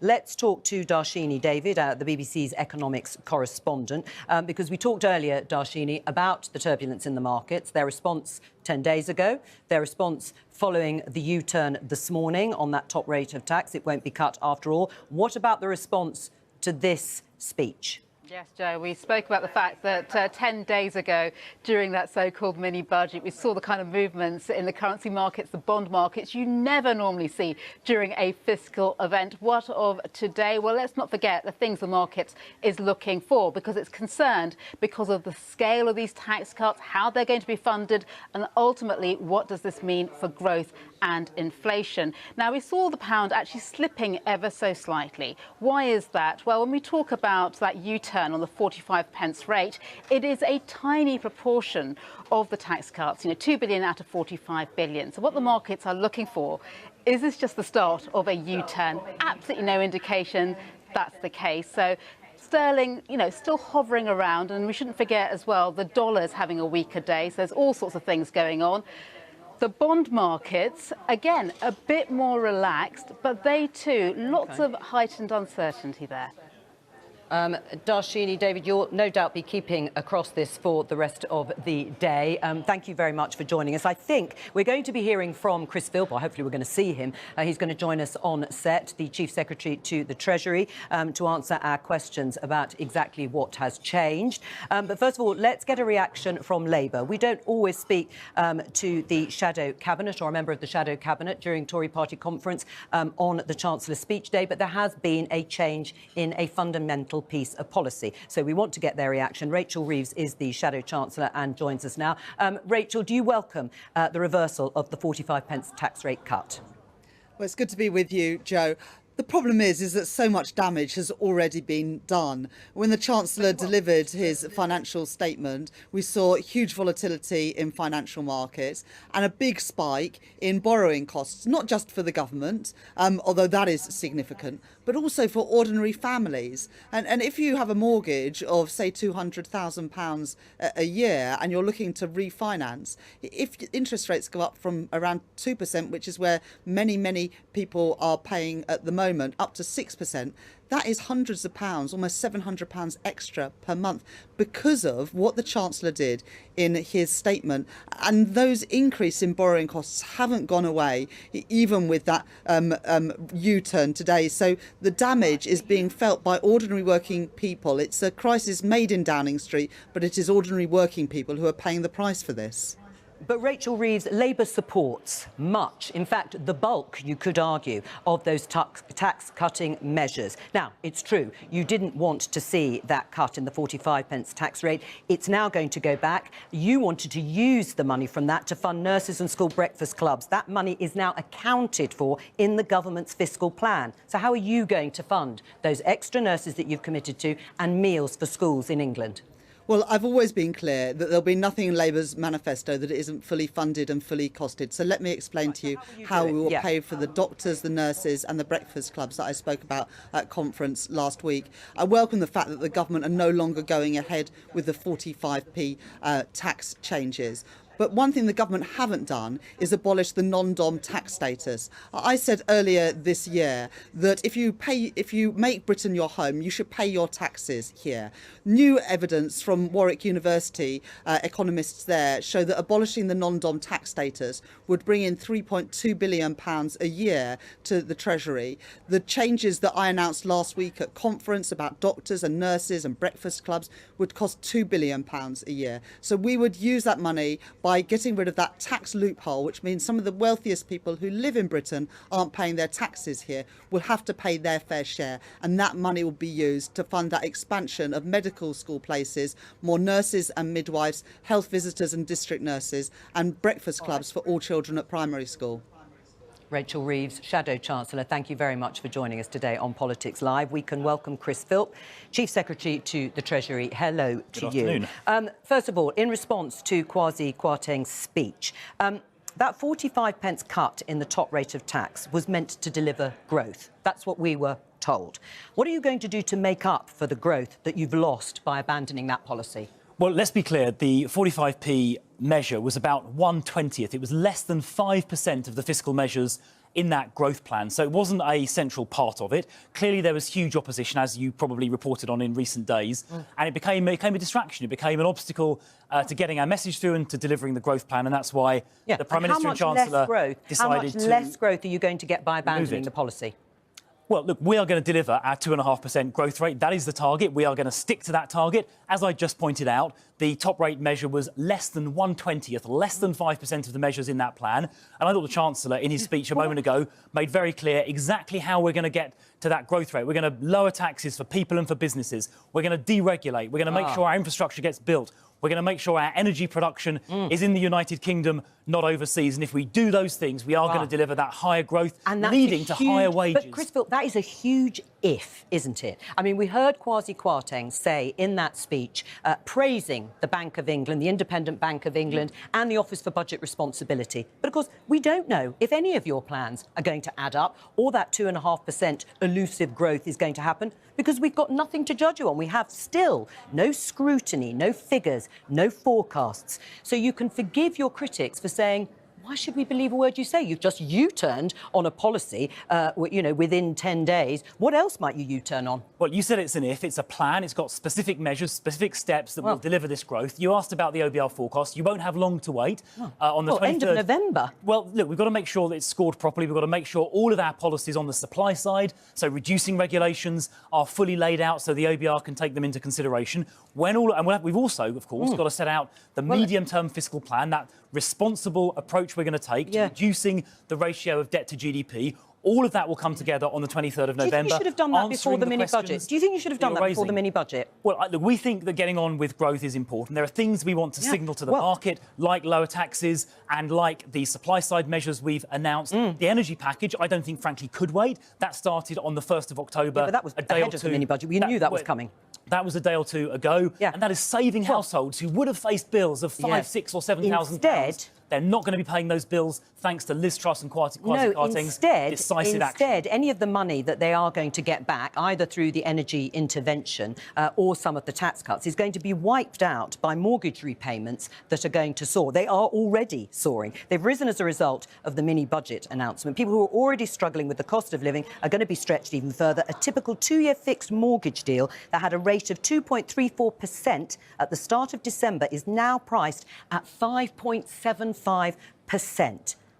[SPEAKER 1] Let's talk to Darshini David, the BBC's economics correspondent, because we talked earlier, Darshini, about the turbulence in the markets, their response 10 days ago, their response following the U-turn this morning on that top rate of tax. It won't be cut after all. What about the response to this speech?
[SPEAKER 8] Yes, Joe, we spoke about the fact that 10 days ago, during that so-called mini-budget, we saw the kind of movements in the currency markets, the bond markets, you never normally see during a fiscal event. What of today? Well, let's not forget the things the market is looking for, because it's concerned because of the scale of these tax cuts, how they're going to be funded, and ultimately, what does this mean for growth and inflation? Now, we saw the pound actually slipping ever so slightly. Why is that? Well, when we talk about that U-turn on the 45 pence rate, it is a tiny proportion of the tax cuts, 2 billion out of 45 billion. So what the markets are looking for, is this just the start of a U-turn? Absolutely no indication that's the case. So sterling, still hovering around, and we shouldn't forget as well, the dollar's having a weaker day. So there's all sorts of things going on. The bond markets, again, a bit more relaxed, but they too, lots of heightened uncertainty there.
[SPEAKER 1] Darshini, David, you'll no doubt be keeping across this for the rest of the day. Thank you very much for joining us. I think we're going to be hearing from Chris Philpott. Hopefully we're going to see him. He's going to join us on set, the Chief Secretary to the Treasury, to answer our questions about exactly what has changed. But first of all, let's get a reaction from Labour. We don't always speak to the Shadow Cabinet or a member of the Shadow Cabinet during Tory party conference on the Chancellor's speech day, but there has been a change in a fundamental piece of policy. So we want to get their reaction. Rachel Reeves is the Shadow Chancellor and joins us now. Rachel, do you welcome the reversal of the 45 pence tax rate cut?
[SPEAKER 9] Well, it's good to be with you, Joe. The problem is that so much damage has already been done. When the Chancellor delivered his financial statement, we saw huge volatility in financial markets and a big spike in borrowing costs, not just for the government, although that is significant, but also for ordinary families. And if you have a mortgage of, say, £200,000 a year and you're looking to refinance, if interest rates go up from around 2%, which is where many people are paying at the moment, up to 6%, that is hundreds of pounds, almost £700 extra per month, because of what the Chancellor did in his statement. And those increase in borrowing costs haven't gone away, even with that U-turn today. So the damage is being felt by ordinary working people. It's a crisis made in Downing Street, but it is ordinary working people who are paying the price for this.
[SPEAKER 1] But Rachel Reeves, Labour supports much, in fact, the bulk, you could argue, of those tax-cutting measures. Now, it's true, you didn't want to see that cut in the 45 pence tax rate. It's now going to go back. You wanted to use the money from that to fund nurses and school breakfast clubs. That money is now accounted for in the government's fiscal plan. So how are you going to fund those extra nurses that you've committed to and meals for schools in England?
[SPEAKER 9] Well, I've always been clear that there'll be nothing in Labour's manifesto that it isn't fully funded and fully costed. So let me explain to you how we will pay for the doctors, the nurses and the breakfast clubs that I spoke about at conference last week. I welcome the fact that the government are no longer going ahead with the 45p tax changes. But one thing the government haven't done is abolish the non-dom tax status. I said earlier this year that if you make Britain your home, you should pay your taxes here. New evidence from Warwick University economists there show that abolishing the non-dom tax status would bring in £3.2 billion a year to the Treasury. The changes that I announced last week at conference about doctors and nurses and breakfast clubs would cost £2 billion a year. So we would use that money by getting rid of that tax loophole, which means some of the wealthiest people who live in Britain aren't paying their taxes here, will have to pay their fair share. And that money will be used to fund that expansion of medical school places, more nurses and midwives, health visitors and district nurses, and breakfast clubs for all children at primary school.
[SPEAKER 1] Rachel Reeves, Shadow Chancellor, thank you very much for joining us today on Politics Live. We can welcome Chris Philp, Chief Secretary to the Treasury. Hello to you. First of all, in response to Kwasi Kwarteng's speech, that 45 pence cut in the top rate of tax was meant to deliver growth. That's what we were told. What are you going to do to make up for the growth that you've lost by abandoning that policy?
[SPEAKER 10] Well, let's be clear, the 45p measure was about 1/20th. It was less than 5% of the fiscal measures in that growth plan, so it wasn't a central part of it. Clearly, there was huge opposition, as you probably reported on in recent days, and it became a distraction. It became an obstacle to getting our message through and to delivering the growth plan, and that's why the Prime Minister and Chancellor decided
[SPEAKER 1] How much less growth are you going to get by abandoning the policy?
[SPEAKER 10] Well, look, we are going to deliver our 2.5% growth rate. That is the target. We are going to stick to that target. As I just pointed out, the top rate measure was less than 1/20th, less than 5% of the measures in that plan. And I thought the Chancellor, in his speech a moment ago, made very clear exactly how we're going to get to that growth rate. We're going to lower taxes for people and for businesses. We're going to deregulate. We're going to make sure our infrastructure gets built. We're going to make sure our energy production is in the United Kingdom, not overseas. And if we do those things, we are going to deliver that higher growth, leading to higher wages.
[SPEAKER 1] But, Chris Philp, that is a huge if, isn't it? I mean, we heard Kwasi Kwarteng say in that speech, praising the Bank of England, the Independent Bank of England, and the Office for Budget Responsibility. But, of course, we don't know if any of your plans are going to add up or that 2.5% elusive growth is going to happen, because we've got nothing to judge you on. We have still no scrutiny, no figures, no forecasts. So you can forgive your critics for saying, why should we believe a word you say? You've just U-turned on a policy, within 10 days. What else might you U-turn on?
[SPEAKER 10] Well, you said it's an if. It's a plan. It's got specific measures, specific steps that will deliver this growth. You asked about the OBR forecast. You won't have long to wait. On the 23rd...
[SPEAKER 1] end of November.
[SPEAKER 10] Well, look, we've got to make sure that it's scored properly. We've got to make sure all of our policies on the supply side, so reducing regulations, are fully laid out so the OBR can take them into consideration. We've also, of course, got to set out the medium-term fiscal plan, that responsible approach we're going to take to reducing the ratio of debt to GDP. All of that will come together on the 23rd of November.
[SPEAKER 1] Do you think you should have done that before the mini-budget? Do you think you should have done that before the mini-budget?
[SPEAKER 10] Well, look, we think that getting on with growth is important. There are things we want to signal to the market, like lower taxes and like the supply-side measures we've announced. The energy package, I don't think, frankly, could wait. That started on the 1st of October.
[SPEAKER 1] Yeah, but that was ahead of the mini-budget. We knew that was coming.
[SPEAKER 10] That was a day or two ago, and that is saving households who would have faced bills of £5,000, £6,000 or £7,000. They're not going to be paying those bills thanks to Liz Truss and Kwasi Kwarteng's decisive action.
[SPEAKER 1] Instead, any of the money that they are going to get back, either through the energy intervention or some of the tax cuts, is going to be wiped out by mortgage repayments that are going to soar. They are already soaring. They've risen as a result of the mini-budget announcement. People who are already struggling with the cost of living are going to be stretched even further. A typical 2-year fixed mortgage deal that had a rate of 2.34% at the start of December is now priced at 5.75%.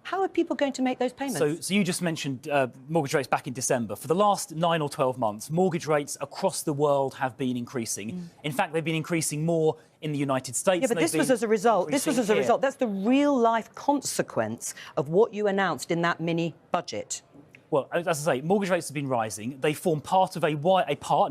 [SPEAKER 1] How are people going to make those payments?
[SPEAKER 10] So you just mentioned mortgage rates back in December. For the last 9 or 12 months, mortgage rates across the world have been increasing. In fact, they've been increasing more in the United States.
[SPEAKER 1] Yeah, but this was as a result. This was as a result. That's the real-life consequence of what you announced in that mini-budget.
[SPEAKER 10] Well, as I say, mortgage rates have been rising. They form part of an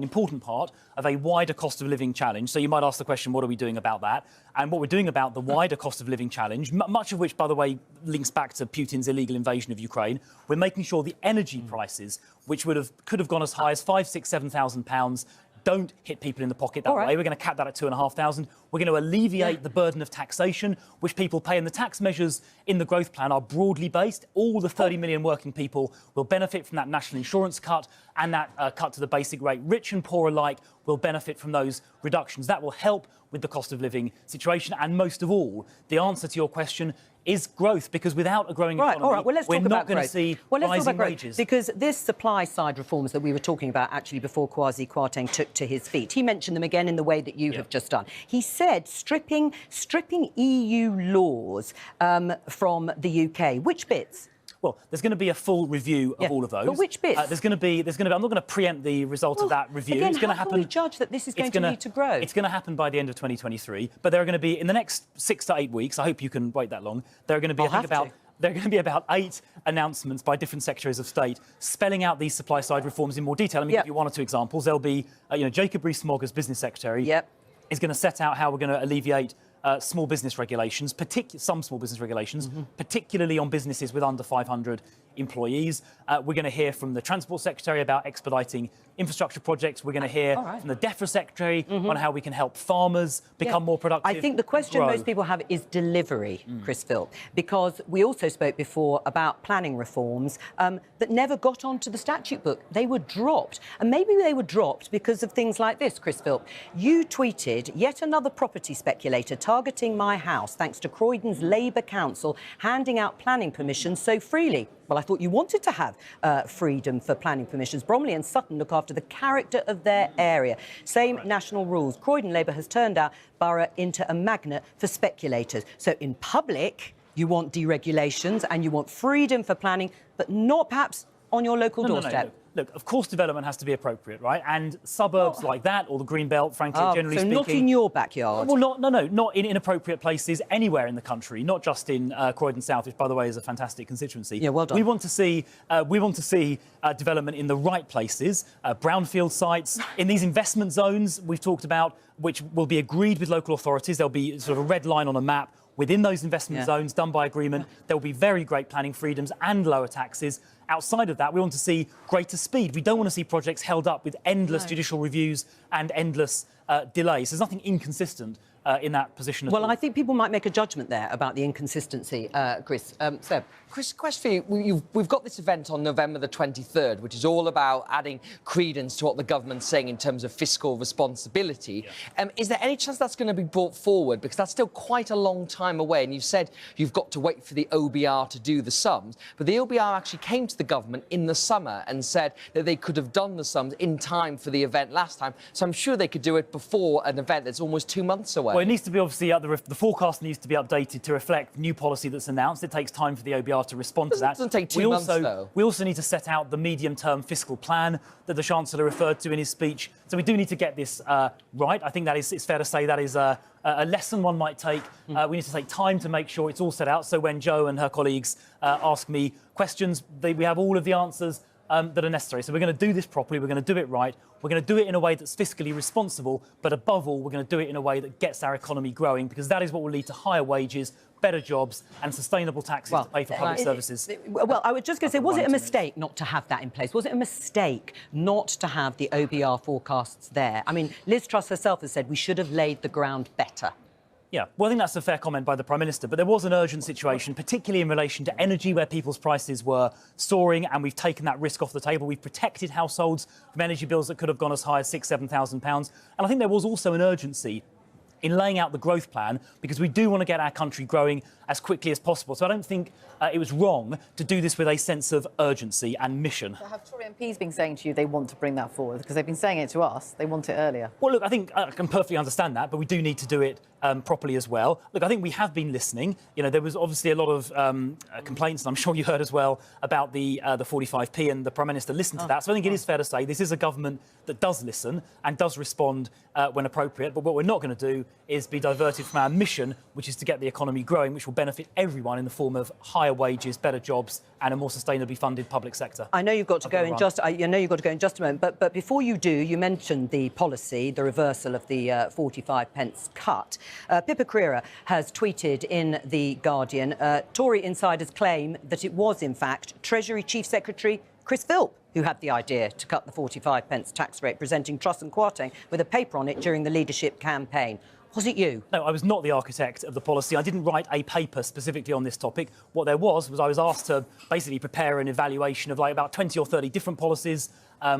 [SPEAKER 10] important part of a wider cost of living challenge. So you might ask the question, what are we doing about that? And what we're doing about the wider cost of living challenge, much of which, by the way, links back to Putin's illegal invasion of Ukraine, we're making sure the energy prices, which could have gone as high as £5,000, £6,000, £7,000, don't hit people in the pocket that way. We're going to cap that at 2,500. We're going to alleviate the burden of taxation, which people pay. And the tax measures in the growth plan are broadly based. All the 30 million working people will benefit from that national insurance cut and that cut to the basic rate. Rich and poor alike will benefit from those reductions. That will help with the cost of living situation. And most of all, the answer to your question is growth, because without a growing economy, we're not going to see rising wages.
[SPEAKER 1] Because this supply-side reforms that we were talking about actually before Kwasi Kwarteng took to his feet, he mentioned them again in the way that you have just done. He said stripping EU laws from the UK. Which bits?
[SPEAKER 10] Well, there's going to be a full review of all of those.
[SPEAKER 1] But which bits?
[SPEAKER 10] I'm not going to preempt the result of that review.
[SPEAKER 1] Again,
[SPEAKER 10] it's going to
[SPEAKER 1] how
[SPEAKER 10] happen.
[SPEAKER 1] Can we judge that this is going to lead to growth?
[SPEAKER 10] It's going to happen by the end of 2023. But there are going to be, in the next 6 to 8 weeks, I hope you can wait that long, there are going to be, there are going to be about 8 announcements by different secretaries of state spelling out these supply-side reforms in more detail. Let me give you 1 or 2 examplos. There'll be, Jacob Rees-Mogg as Business Secretary is going to set out how we're going to alleviate small business regulations, some small business regulations, particularly on businesses with under 500 employees. We're going to hear from the Transport Secretary about expediting infrastructure projects. We're going to hear from the DEFRA Secretary on how we can help farmers become more productive.
[SPEAKER 1] I think the question most people have is delivery, Chris Philp, because we also spoke before about planning reforms that never got onto the statute book. They were dropped. And maybe they were dropped because of things like this, Chris Philp. You tweeted, yet another property speculator targeting my house thanks to Croydon's Labour Council handing out planning permissions so freely. Well, I thought you wanted to have freedom for planning permissions. Bromley and Sutton look after the character of their area. Same national rules. Croydon Labour has turned our borough into a magnet for speculators. So in public, you want deregulations and you want freedom for planning, but not perhaps on your local doorstep.
[SPEAKER 10] No. Look, of course, development has to be appropriate, right? And suburbs like that, or the Green Belt, frankly, generally speaking...
[SPEAKER 1] So not in your backyard?
[SPEAKER 10] Well, not in inappropriate places anywhere in the country, not just in Croydon South, which, by the way, is a fantastic constituency.
[SPEAKER 1] Yeah, well done.
[SPEAKER 10] We want to see development in the right places, brownfield sites, in these investment zones we've talked about, which will be agreed with local authorities. There'll be sort of a red line on a map within those investment zones, done by agreement. There will be very great planning freedoms and lower taxes. Outside of that, we want to see greater speed. We don't want to see projects held up with endless judicial reviews and endless delays. There's nothing inconsistent in that position at all.
[SPEAKER 1] Well, I think people might make a judgment there about the inconsistency, Chris. Seb?
[SPEAKER 4] Chris, question for you. We've got this event on November the 23rd, which is all about adding credence to what the government's saying in terms of fiscal responsibility. Is there any chance that's going to be brought forward? Because that's still quite a long time away, and you've said you've got to wait for the OBR to do the sums. But the OBR actually came to the government in the summer and said that they could have done the sums in time for the event last time. So I'm sure they could do it before an event that's almost 2 months away.
[SPEAKER 10] Well, it needs to be obviously, the forecast needs to be updated to reflect new policy that's announced. It takes time for the OBR to respond to that.
[SPEAKER 4] It doesn't take 2 months, though.
[SPEAKER 10] We also need to set out the medium-term fiscal plan that the Chancellor referred to in his speech. So we do need to get this right. I think it's fair to say that is a lesson one might take. We need to take time to make sure it's all set out. So when Jo and her colleagues ask me questions, we have all of the answers that are necessary. So we're going to do this properly. We're going to do it right. We're going to do it in a way that's fiscally responsible. But above all, we're going to do it in a way that gets our economy growing, because that is what will lead to higher wages, better jobs and sustainable taxes to pay for public services.
[SPEAKER 1] Well, I was just going to say, was it a mistake not to have that in place? Was it a mistake not to have the OBR forecasts there? I mean, Liz Truss herself has said we should have laid the ground better.
[SPEAKER 10] Yeah, well, I think that's a fair comment by the Prime Minister, but there was an urgent situation, particularly in relation to energy, where people's prices were soaring, and we've taken that risk off the table. We've protected households from energy bills that could have gone as high as £6,000, £7,000. And I think there was also an urgency in laying out the growth plan, because we do want to get our country growing as quickly as possible. So I don't think it was wrong to do this with a sense of urgency and mission.
[SPEAKER 6] So have Tory MPs been saying to you they want to bring that forward? Because they've been saying it to us, they want it earlier.
[SPEAKER 10] Well, look, I think I can perfectly understand that, but we do need to do it properly as well. Look, I think we have been listening. You know, there was obviously a lot of complaints, and I'm sure you heard as well, about the 45p, and the Prime Minister listened to that. So I think it is fair to say this is a government that does listen and does respond when appropriate. But what we're not going to do is be diverted from our mission, which is to get the economy growing, which will benefit everyone in the form of higher wages, better jobs, and a more sustainably funded public sector.
[SPEAKER 1] I know you've got to go in just. I know you've got to go in just a moment. But before you do, you mentioned the policy, the reversal of the 45p cut. Pippa Crerar has tweeted in The Guardian, Tory insiders claim that it was, in fact, Treasury Chief Secretary Chris Philp who had the idea to cut the 45p tax rate, presenting Truss and Kwarteng with a paper on it during the leadership campaign. Was it you?
[SPEAKER 10] No, I was not the architect of the policy. I didn't write a paper specifically on this topic. What there was I was asked to basically prepare an evaluation of like about 20 or 30 different policies,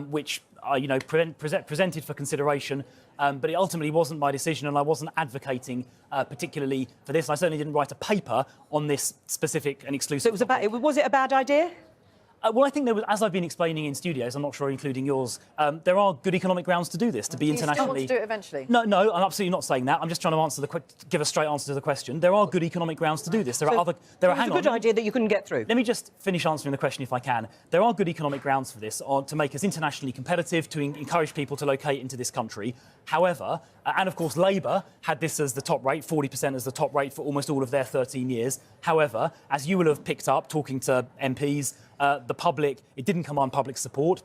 [SPEAKER 10] which are, you know, presented for consideration. But it ultimately wasn't my decision, and I wasn't advocating particularly for this. I certainly didn't write a paper on this specific and exclusive.
[SPEAKER 1] So was it a bad idea?
[SPEAKER 10] Well, I think there was, as I've been explaining in studios, I'm not sure including yours, there are good economic grounds to do this, to be internationally...
[SPEAKER 6] Do you still want to do it eventually?
[SPEAKER 10] No, I'm absolutely not saying that. I'm just trying to give a straight answer to the question. There are good economic grounds to do this. It's a
[SPEAKER 1] good idea that you couldn't get through.
[SPEAKER 10] Let me just finish answering the question if I can. There are good economic grounds for this, to make us internationally competitive, to encourage people to locate into this country. However, and of course Labour had this as the top rate, 40% as the top rate for almost all of their 13 years. However, as you will have picked up talking to MPs, the public, it didn't come on public support.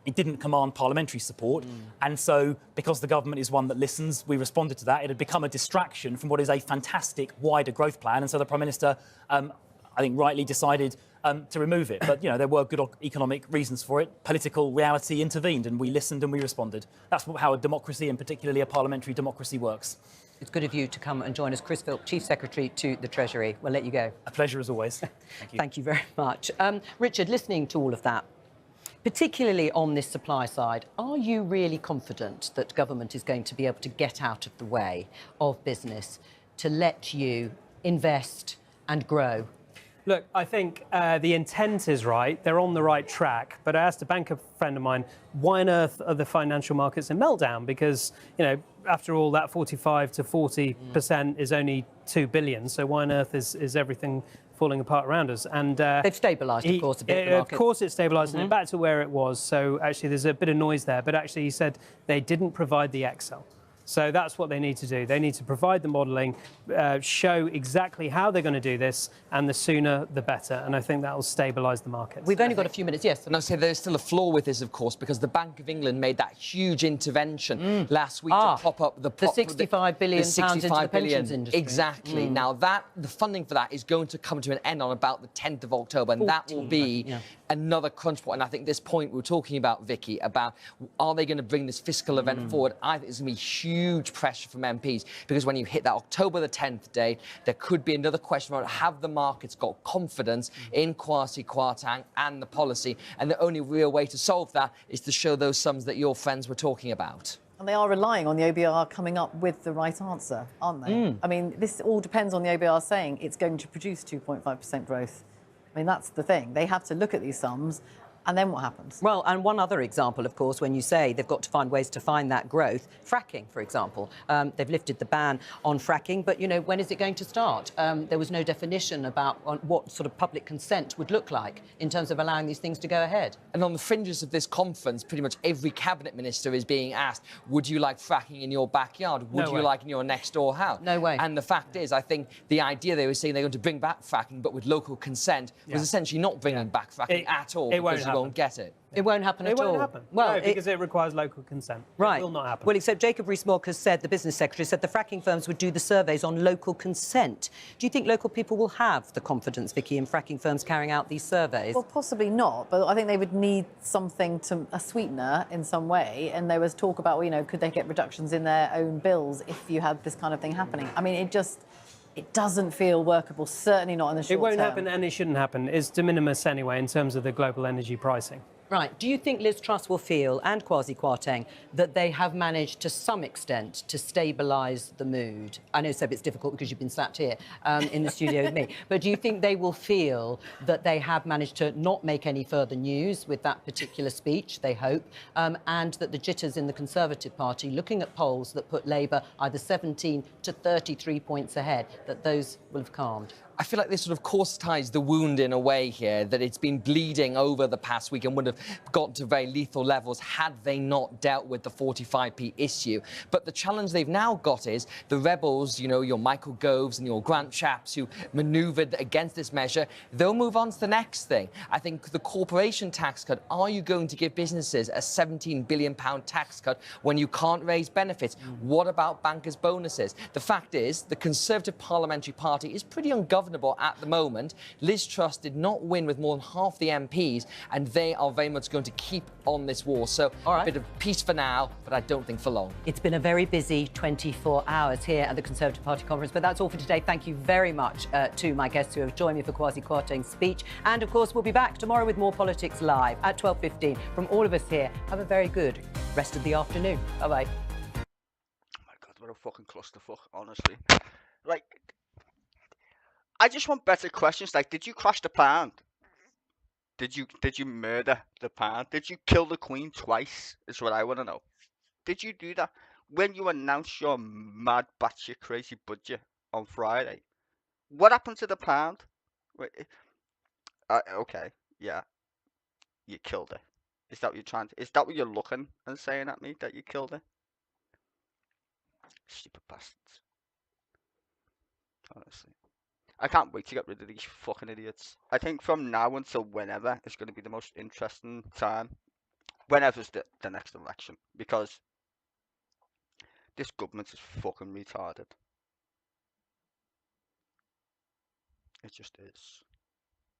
[SPEAKER 10] It didn't command parliamentary support. And so, because the government is one that listens, we responded to that. It had become a distraction from what is a fantastic wider growth plan. And so the Prime Minister, I think, rightly decided to remove it. But, there were good economic reasons for it. Political reality intervened, and we listened and we responded. That's how a democracy, and particularly a parliamentary democracy, works.
[SPEAKER 1] It's good of you to come and join us. Chris Philp, Chief Secretary to the Treasury. We'll let you go.
[SPEAKER 10] A pleasure as always. Thank you.
[SPEAKER 1] Thank you very much. Richard, listening to all of that, particularly on this supply side, are you really confident that government is going to be able to get out of the way of business to let you invest and grow?
[SPEAKER 5] Look, I think the intent is right. They're on the right track. But I asked a banker friend of mine, why on earth are the financial markets in meltdown? Because, after all, that 45 to 40% is only 2 billion. So why on earth is everything falling apart around us? And
[SPEAKER 1] they've stabilised, of course, a bit.
[SPEAKER 5] Of course, it's stabilised and it's back to where it was. So actually, there's a bit of noise there. But actually, he said they didn't provide the Excel. So that's what they need to do. They need to provide the modelling, show exactly how they're going to do this, and the sooner the better. And I think that will stabilise the market.
[SPEAKER 1] We've only got a few minutes, yes.
[SPEAKER 4] And I'll say there's still a flaw with this, of course, because the Bank of England made that huge intervention last week to prop up the
[SPEAKER 1] 65 billion pounds into the pensions industry.
[SPEAKER 4] Exactly. Now, the funding for that is going to come to an end on about the 10th of October, and that will be another crunch point. And I think this point we were talking about, Vicky, about are they going to bring this fiscal event forward? I think it's going to be huge pressure from MPs, because when you hit that October the 10th date, there could be another question about have the markets got confidence in Kwasi Kwarteng and the policy, and the only real way to solve that is to show those sums that your friends were talking about.
[SPEAKER 6] And they are relying on the OBR coming up with the right answer, aren't they? I mean, this all depends on the OBR saying it's going to produce 2.5% growth. I mean, that's the thing. They have to look at these sums, and then what happens?
[SPEAKER 1] Well, and one other example, of course, when you say they've got to find ways to find that growth, fracking, for example. They've lifted the ban on fracking, but, when is it going to start? There was no definition about what sort of public consent would look like in terms of allowing these things to go ahead.
[SPEAKER 4] And on the fringes of this conference, pretty much every cabinet minister is being asked, would you like fracking in your backyard? Would you like in your next door house?
[SPEAKER 1] No way.
[SPEAKER 4] And the fact is, I think the idea they were saying they're going to bring back fracking, but with local consent, was essentially not bringing back fracking at all, because you won't get it.
[SPEAKER 1] It won't happen at all.
[SPEAKER 5] It won't happen. Well, because it requires local consent.
[SPEAKER 1] Right.
[SPEAKER 5] It will not happen.
[SPEAKER 1] Well, except Jacob Rees-Mogg has said, the business secretary said the fracking firms would do the surveys on local consent. Do you think local people will have the confidence, Vicky, in fracking firms carrying out these surveys?
[SPEAKER 6] Well, possibly not, but I think they would need something a sweetener in some way. And there was talk about, could they get reductions in their own bills if you had this kind of thing happening? I mean, it doesn't feel workable, certainly not in the short term.
[SPEAKER 5] It won't happen, and it shouldn't happen. It's de minimis anyway in terms of the global energy pricing.
[SPEAKER 1] Right. Do you think Liz Truss will feel, and Kwasi Kwarteng, that they have managed to some extent to stabilise the mood? I know, Seb, it's difficult because you've been sat here in the studio with me. But do you think they will feel that they have managed to not make any further news with that particular speech, they hope, and that the jitters in the Conservative Party, looking at polls that put Labour either 17 to 33 points ahead, that those will have calmed?
[SPEAKER 4] I feel like this sort of causetized the wound in a way here, that it's been bleeding over the past week and would have got to very lethal levels had they not dealt with the 45p issue. But the challenge they've now got is the rebels, your Michael Goves and your Grant Shapps who manoeuvred against this measure, they'll move on to the next thing. I think the corporation tax cut, are you going to give businesses a £17 billion tax cut when you can't raise benefits? What about bankers' bonuses? The fact is, the Conservative Parliamentary Party is pretty ungovernable at the moment. Liz Truss did not win with more than half the MPs, and they are very much going to keep on this war. So a bit of peace for now, but I don't think for long.
[SPEAKER 1] It's been a very busy 24 hours here at the Conservative Party conference, but that's all for today. Thank you very much to my guests who have joined me for Kwasi Kwarteng's speech. And of course, we'll be back tomorrow with more Politics Live at 12:15. From all of us here, have a very good rest of the afternoon. Bye-bye.
[SPEAKER 11] Oh my God, what a fucking clusterfuck, honestly. I just want better questions. Like, did you crash the pound? Did you murder the pound? Did you kill the Queen twice? Is what I want to know. Did you do that when you announced your mad batshit crazy budget on Friday? What happened to the pound? Wait, okay, yeah, you killed it. Is that what you're trying to? Is that what you're looking and saying at me, that you killed it? Stupid bastards. Honestly. I can't wait to get rid of these fucking idiots. I think from now until whenever, it's going to be the most interesting time whenever's the next election, because this government is fucking retarded. It just is.